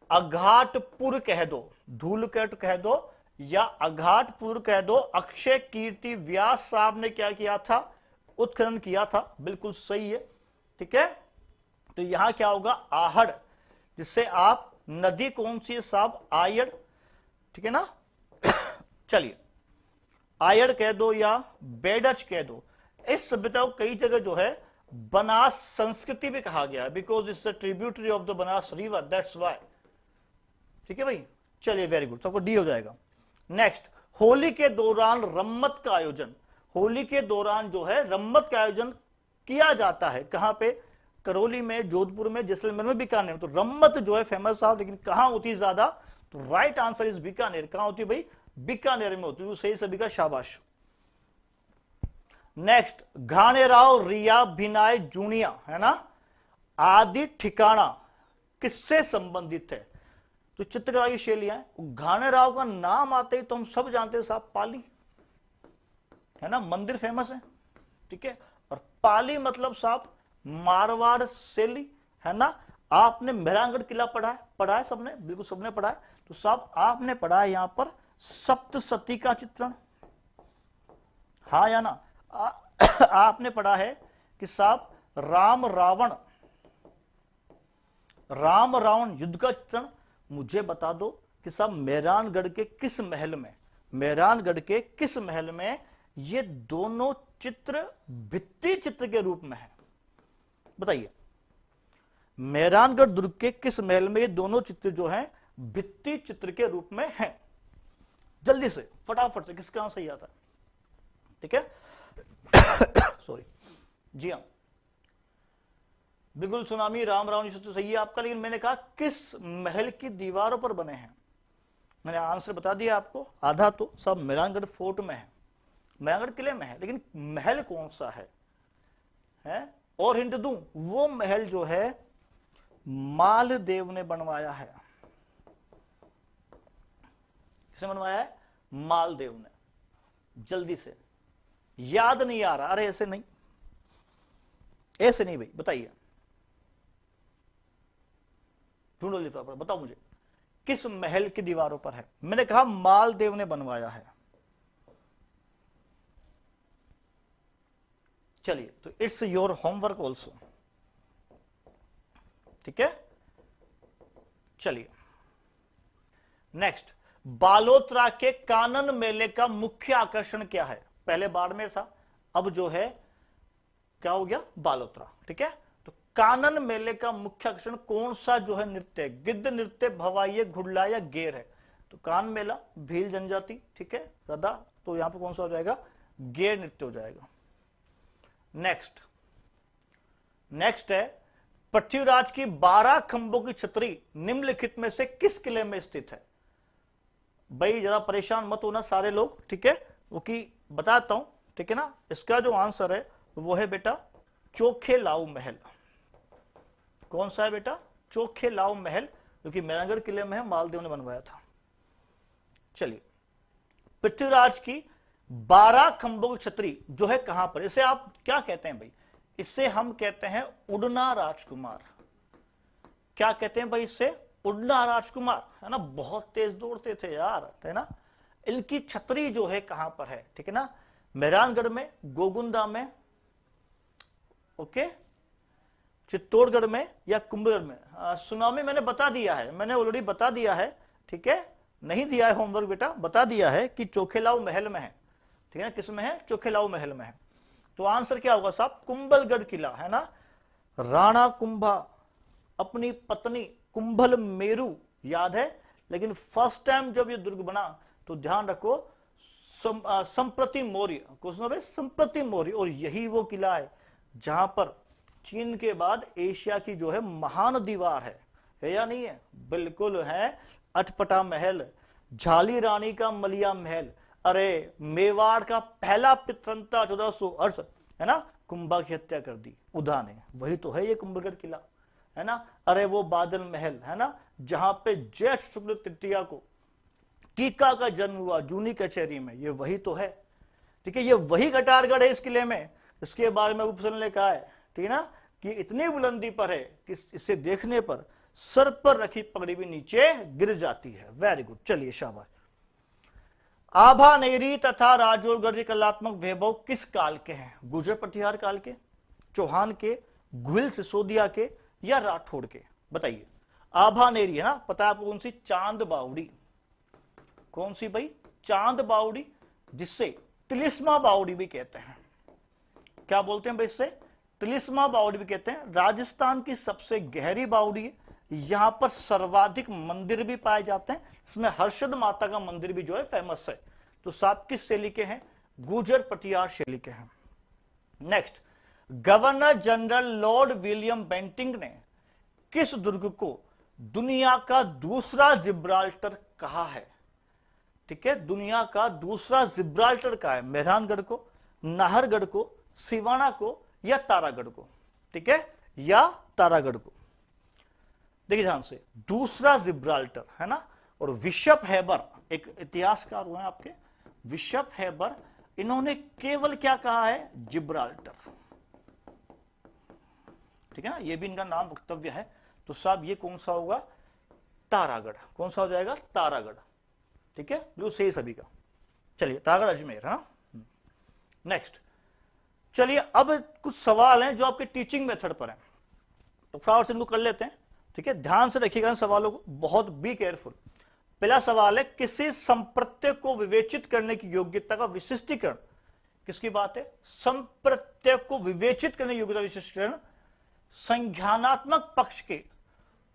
अघाटपुर कह दो, धूलकट कह दो या अघाटपुर कह दो। अक्षय कीर्ति व्यास साहब ने क्या किया था, उत्खनन किया था, बिल्कुल सही है। ठीक है, तो यहां क्या होगा, आहड़, जिससे आप नदी कौन सी है साहब, आयड़, ठीक है ना। चलिए आयड़ कह दो या बेडच कह दो। इस सभ्यता को कई जगह जो है बनास संस्कृति भी कहा गया है, because it's a tributary of the Banas river, that's why. ठीक है भाई, चलिए वेरी गुड, सबको डी हो जाएगा। नेक्स्ट, होली के दौरान रम्मत का आयोजन। होली के दौरान जो है रम्मत का आयोजन किया जाता है, कहां पे, करौली में, जोधपुर में, जैसलमेर में, बीकानेर। तो रम्मत जो है फेमस साहब, लेकिन कहां होती है ज्यादा, तो राइट आंसर इज बीकानेर। कहां होती है भाई, बीकानेर में होती है। सही सभी का शाबाश। नेक्स्ट, घाणेराव रिया भिनाय जूनिया, है ना, आदि ठिकाना किससे संबंधित है। तो चित्रकला की शैलियां है। घाणेराव का नाम आते ही तो हम सब जानते हैं साहब, पाली, है ना, मंदिर फेमस है। ठीक है, और पाली मतलब साहब मारवाड़ शैली, है ना। आपने मेहरानगढ़ किला पढ़ा है सबने, बिल्कुल सबने पढ़ा है। तो साहब आपने पढ़ा है यहां पर सप्तसती का चित्रण, हाँ या ना। आपने पढ़ा है कि साहब राम रावण युद्ध का चित्रण। मुझे बता दो कि साहब मेहरानगढ़ के किस महल में, मेहरानगढ़ के किस महल में ये दोनों चित्र भित्ति चित्र के रूप में है, बताइए। मेहरानगढ़ दुर्ग के किस महल में ये दोनों चित्र जो हैं भित्ति चित्र के रूप में हैं। जल्दी से फटाफट से, किसका सही आता है। ठीक है, सॉरी जी हाँ, बिल्कुल सुनामी राम रावण तो सही है आपका, लेकिन मैंने कहा किस महल की दीवारों पर बने हैं। मैंने आंसर बता दिया आपको, आधा तो सब मेहरानगढ़ फोर्ट में है, मेहरानगढ़ किले में है, लेकिन महल कौन सा है? और हिंट दूं, वो महल जो है मालदेव ने बनवाया है। किसने बनवाया है? मालदेव ने। जल्दी से, याद नहीं आ रहा, अरे ऐसे नहीं, ऐसे नहीं भाई, बताइए, ढूंढो लिखा पर, बताओ मुझे किस महल की दीवारों पर है। मैंने कहा मालदेव ने बनवाया है। चलिए, तो इट्स योर होमवर्क ऑल्सो। ठीक है, चलिए नेक्स्ट, बालोतरा के कानन मेले का मुख्य आकर्षण क्या है। पहले बाड़मेर था, अब जो है क्या हो गया, बालोतरा। ठीक है, तो कानन मेले का मुख्य आकर्षण कौन सा जो है नृत्य, गिद्ध नृत्य, भवाइये, घुड़ला या गेर है। तो कान मेला, भील जनजाति, ठीक है, गदा, तो यहां पर कौन सा हो जाएगा, गेर नृत्य हो जाएगा। नेक्स्ट है, पृथ्वीराज की 12 खंभों की छतरी निम्नलिखित में से किस किले में स्थित है। भाई जरा परेशान मत होना सारे लोग, ठीक है, वो की बताता हूं, ठीक है ना। इसका जो आंसर है वो है बेटा चोखेलाऊ महल। कौन सा है बेटा, चोखेलाऊ महल, जो कि मेहरानगढ़ किले में है, मालदेव ने बनवाया था। चलिए, पृथ्वीराज की 12 खंभों की छतरी जो है कहां पर, इसे आप क्या कहते हैं भाई, इसे हम कहते हैं उड़ना राजकुमार। क्या कहते हैं भाई इसे, उड़ना राजकुमार, है ना। बहुत तेज दौड़ते थे यार, है ना। इनकी छतरी जो है कहां पर है, ठीक है ना, मेहरानगढ़ में, गोगुंदा में, ओके, चित्तौड़गढ़ में या कुंभलगढ़ में। सुनामी मैंने बता दिया है, मैंने ऑलरेडी बता दिया है, ठीक है, नहीं दिया है होमवर्क बेटा, बता दिया है कि चोखेलाऊ महल में है, ठीक है ना। किस में है, चोखेलाऊ महल में है। तो आंसर क्या होगा साहब, कुंभलगढ़ किला, है ना। राणा कुंभा अपनी पत्नी कुंभल मेरू याद है, लेकिन फर्स्ट टाइम जब ये दुर्ग बना तो ध्यान रखो संप्रति मौर्य, क्वेश्चन है संप्रति मौर्य, और यही वो किला है जहां पर चीन के बाद एशिया की जो है महान दीवार है या नहीं है, बिल्कुल है। अटपटा महल, झाली रानी का मलिया महल, अरे मेवाड़ का पहला पितरंता 1468, है ना, कुंभा की हत्या कर दी उदा ने, वही तो है ये कुंभलगढ़ किला, है ना। अरे वो बादल महल, है ना, जहां पे ज्येष्ठ शुक्ल तृतीया को टीका का जन्म हुआ जूनी कचहरी में, ये वही तो है। ठीक है, ये वही कटारगढ़ है इस किले में, इसके बारे में उपसन ने कहा है, ठीक है ना, कि इतनी बुलंदी पर है कि इसे देखने पर सर पर रखी पगड़ी भी नीचे गिर जाती है। वेरी गुड, चलिए शाबाश। आभानेरी तथा राजौरगढ़ के कलात्मक वैभव किस काल के हैं? गुर्जर पटियार काल के, चौहान के, गुहिल सिसोदिया के, या राठौड़ के? बताइए। आभानेरी है ना, पता है आपको कौन सी? चांद बावड़ी। कौन सी भाई? चांद बावड़ी, जिससे तिलिस्मा बावड़ी भी कहते हैं। क्या बोलते हैं भाई इससे? तिलिस्मा बावड़ी भी कहते हैं। राजस्थान की सबसे गहरी बावड़ी है, यहां पर सर्वाधिक मंदिर भी पाए जाते हैं। इसमें हर्षद माता का मंदिर भी जो है फेमस है। तो साहब किस शैली के हैं? गुर्जर पटियार शैली के हैं। Next, governor general Lord William Bentinck ने किस दुर्ग को दुनिया का दूसरा जिब्राल्टर कहा है? ठीक है, दुनिया का दूसरा जिब्राल्टर का है। मेहरानगढ़ को, नाहरगढ़ को, सिवाना को, या तारागढ़ को? ठीक है, या तारागढ़ को? देखिए ध्यान से, दूसरा जिब्राल्टर है ना। और विशप हेबर एक इतिहासकार हुए हैं आपके, विशप हेबर, इन्होंने केवल क्या कहा है? जिब्राल्टर। ठीक है ना, ये भी इनका नाम वक्तव्य है। तो साहब ये कौन सा होगा? तारागढ़। कौन सा हो जाएगा? तारागढ़। ठीक है, बिल्कुल सही सभी का। चलिए, तारागढ़ अजमेर है ना। नेक्स्ट, चलिए अब कुछ सवाल हैं जो आपके टीचिंग मेथड पर हैं, तो फटाफट से इनको कर लेते हैं। ठीक है, ध्यान से रखिएगा इन सवालों को, बहुत बी केयरफुल। पहला सवाल है, किसी संप्रत्यय को विवेचित करने की योग्यता का विशिष्टीकरण। किसकी बात है? संप्रत्यय को विवेचित करने की योग्यता विशिष्टीकरण संज्ञानात्मक पक्ष के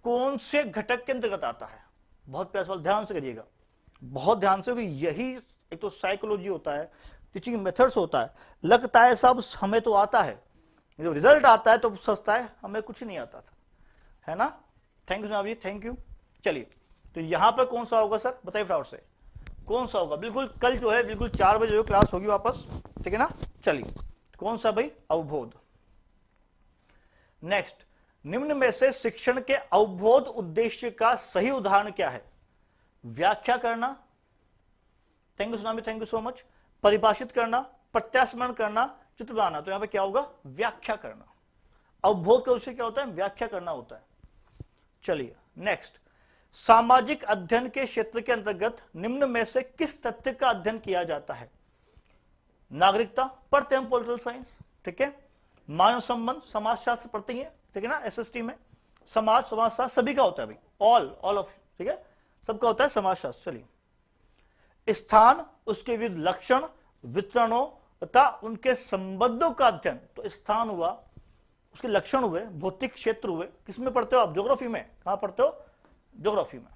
कौन से घटक के अंतर्गत आता है? बहुत प्यारा सवाल, ध्यान से करिएगा, बहुत ध्यान से, क्योंकि यही एक तो साइकोलॉजी होता है, टीचिंग मेथड्स होता है। लगता है सब हमें तो आता है, जो रिजल्ट आता है तो सस्ता है, हमें कुछ नहीं आता था, है ना। थैंक यू जनाब जी, थैंक यू। चलिए, तो यहां पर कौन सा होगा सर? बताइए फ्राउड से, कौन सा होगा? बिल्कुल कल जो है बिल्कुल 4 बजे जो क्लास होगी वापस, ठीक है ना। चलिए, कौन सा भाई? अवबोध। नेक्स्ट, निम्न में से शिक्षण के अवबोध उद्देश्य का सही उदाहरण क्या है? व्याख्या करना, thank you tsunami, thank you so much. परिभाषित करना, प्रत्यास्मरण करना, चित्र बनाना। तो यहां पे क्या होगा? व्याख्या करना। अवबोध का उद्देश्य क्या होता है? व्याख्या करना होता है। चलिए नेक्स्ट, सामाजिक अध्ययन के क्षेत्र के अंतर्गत निम्न में से किस तथ्य का अध्ययन किया जाता है? नागरिकता पढ़ते हैं, पॉलिटिकल साइंस, ठीक है। मानव संबंध, समाजशास्त्र पढ़ते हैं, ठीक है ना, एसएसटी में। समाजशास्त्र सभी का होता है भाई, ऑल ऑफ, ठीक है, सबका होता है समाजशास्त्र। चलिए, स्थान, उसके विविध लक्षण, वितरणों तथा उनके संबंधों का अध्ययन। तो स्थान हुआ, उसके लक्षण हुए, भौतिक क्षेत्र हुए, किसमें पढ़ते हो आप? ज्योग्राफी में। कहां पढ़ते हो? ज्योग्राफी में।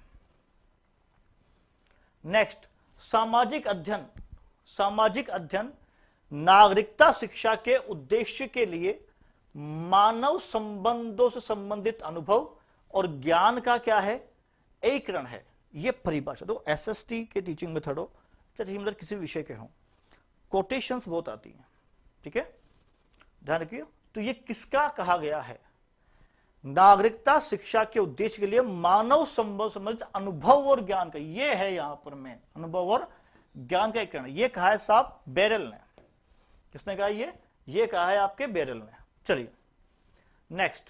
नेक्स्ट, सामाजिक अध्ययन। सामाजिक अध्ययन नागरिकता शिक्षा के उद्देश्य के लिए मानव संबंधों से संबंधित अनुभव और ज्ञान का क्या है? एकीकरण है। यह परिभाषा तो एसएसटी के टीचिंग मेथड हो, चाहे मतलब किसी विषय के हो, कोटेशंस बहुत आती हैं, ठीक है, ध्यान रखिए। तो ये किसका कहा गया है? नागरिकता शिक्षा के उद्देश्य के लिए मानव संबंधित अनुभव और ज्ञान का, ये है यहां पर मेन, अनुभव और ज्ञान का एकीकरण। ये कहा है साहब बेरेल ने। किसने कहा? ये कहा है आपके बेरेल ने। चलिए नेक्स्ट,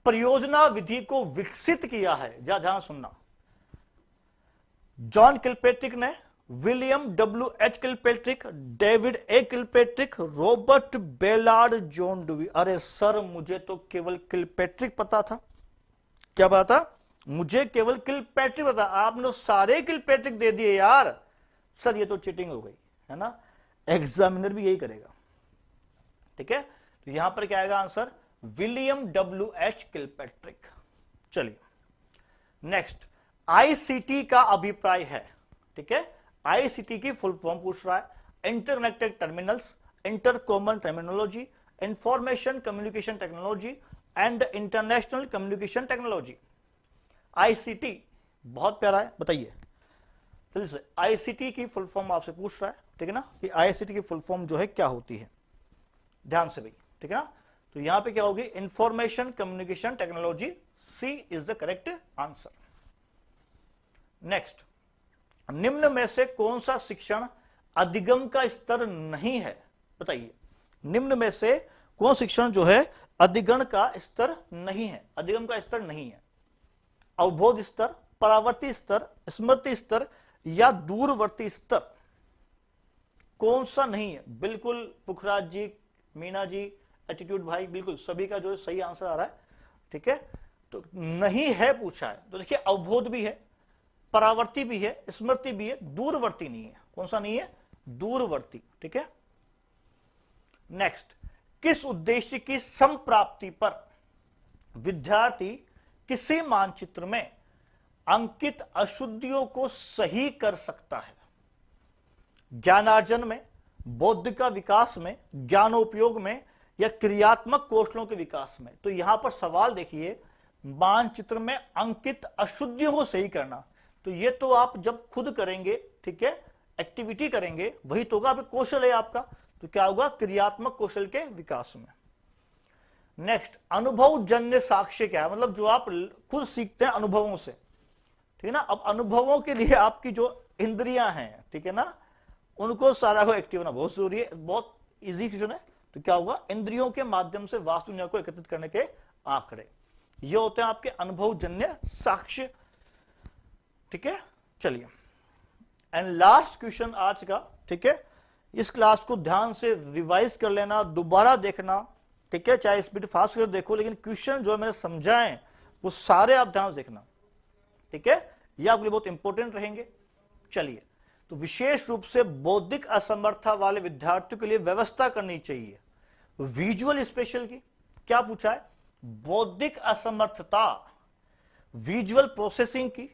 परियोजना विधि को विकसित किया है, ध्यान सुनना, जॉन किलपेट्रिक ने, William W H. Kilpatrick, David A. Kilpatrick, Robert Ballard, John Dewey. अरे सर, मुझे तो केवल किलपेट्रिक पता था। क्या पता था? मुझे केवल किलपेट्रिक पता। आपने सारे किलपेट्रिक दे दिए यार। सर ये तो चीटिंग हो गई, है ना। एग्जामिनर भी यही करेगा, ठीक है। तो यहां पर क्या आएगा आंसर? William W H. किलपेट्रिक। चलिए नेक्स्ट, आईसीटी का अभिप्राय है, ठीक है। आईसीटी की फुल फॉर्म पूछ रहा है। Interconnected terminals, inter common terminology, information communication technology and international communication technology. ICT बहुत प्यारा है, बताइए जल्दी से। आईसीटी की फुल फॉर्म आपसे पूछ रहा है, ठीक है ना, कि आईसीटी की फुल फॉर्म जो है क्या होती है, ध्यान से भाई, ठीक है ना। तो यहां पे क्या होगी? Information communication technology. C is the correct answer. Next, निम्न में से कौन सा शिक्षण अधिगम का स्तर नहीं है? बताइए, निम्न में से कौन शिक्षण जो है अधिगम का स्तर नहीं है, अधिगम का स्तर नहीं है। अवबोध स्तर, परावर्ती स्तर, स्मृति स्तर या दूरवर्ती स्तर, कौन सा नहीं है? बिल्कुल पुखराज जी, मीना जी, एटीट्यूड भाई, बिल्कुल सभी का जो है सही आंसर आ रहा है। ठीक है, तो नहीं है पूछा है, तो देखिए अवबोध भी है, परावर्ती भी है, स्मृति भी है, दूरवर्ती नहीं है। कौन सा नहीं है? दूरवर्ती। ठीक है, नेक्स्ट, किस उद्देश्य की संप्राप्ति पर विद्यार्थी किसी मानचित्र में अंकित अशुद्धियों को सही कर सकता है? ज्ञानार्जन में, बौद्धिक विकास में, ज्ञानोपयोग में या क्रियात्मक कौशलों के विकास में? तो यहां पर सवाल देखिए, मानचित्र में अंकित अशुद्धियों को सही करना, तो ये तो आप जब खुद करेंगे, ठीक है, एक्टिविटी करेंगे, वही तो होगा, कौशल है आपका, तो क्या होगा? क्रियात्मक कौशल के विकास में। नेक्स्ट, अनुभवजन्य साक्ष्य क्या है? मतलब जो आप खुद सीखते हैं अनुभवों से, ठीक है ना। अब अनुभवों के लिए आपकी जो इंद्रियां हैं, ठीक है ना, उनको सारा को एक्टिव होना बहुत जरूरी है। बहुत इजी क्वेश्चन है। तो क्या होगा? इंद्रियों के माध्यम से वास्तु दुनिया को एकत्रित करने के आंकड़े, ये होते हैं आपके अनुभवजन्य साक्ष्य। ठीक है, चलिए, एंड लास्ट क्वेश्चन आज का। ठीक है, इस क्लास को ध्यान से रिवाइज कर लेना, दोबारा देखना, ठीक है, चाहे स्पीड फास्ट कर देखो, लेकिन क्वेश्चन जो है मैंने समझाए वो सारे आप ध्यान से देखना। ठीक है, ये आपके लिए बहुत इंपॉर्टेंट रहेंगे। चलिए, तो विशेष रूप से बौद्धिक असमर्थता वाले विद्यार्थियों के लिए व्यवस्था करनी चाहिए विजुअल स्पेशल की। क्या पूछा है? बौद्धिक असमर्थता, विजुअल प्रोसेसिंग की,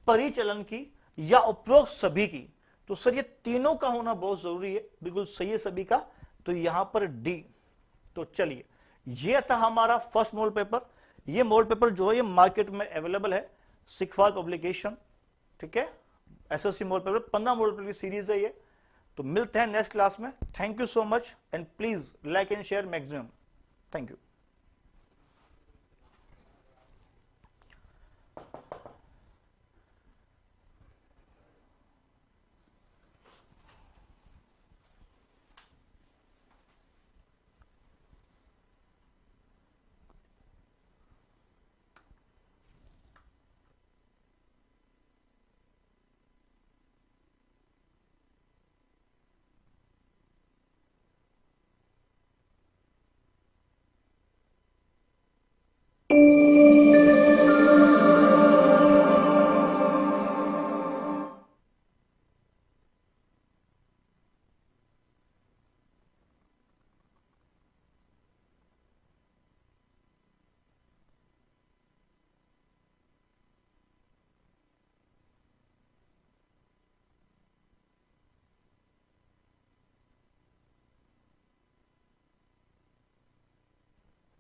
परिचलन की या उपरोक्त सभी की? तो सर ये तीनों का होना बहुत जरूरी है। बिल्कुल सही है सभी का, तो यहां पर डी। तो चलिए, ये था हमारा फर्स्ट मॉडल पेपर। ये मॉडल पेपर जो है ये मार्केट में अवेलेबल है, सिखवाल पब्लिकेशन। ठीक है, SSC model paper 15 model paper की सीरीज है ये। तो मिलते हैं नेक्स्ट क्लास में। Thank you so much and please like and share maximum. Thank you.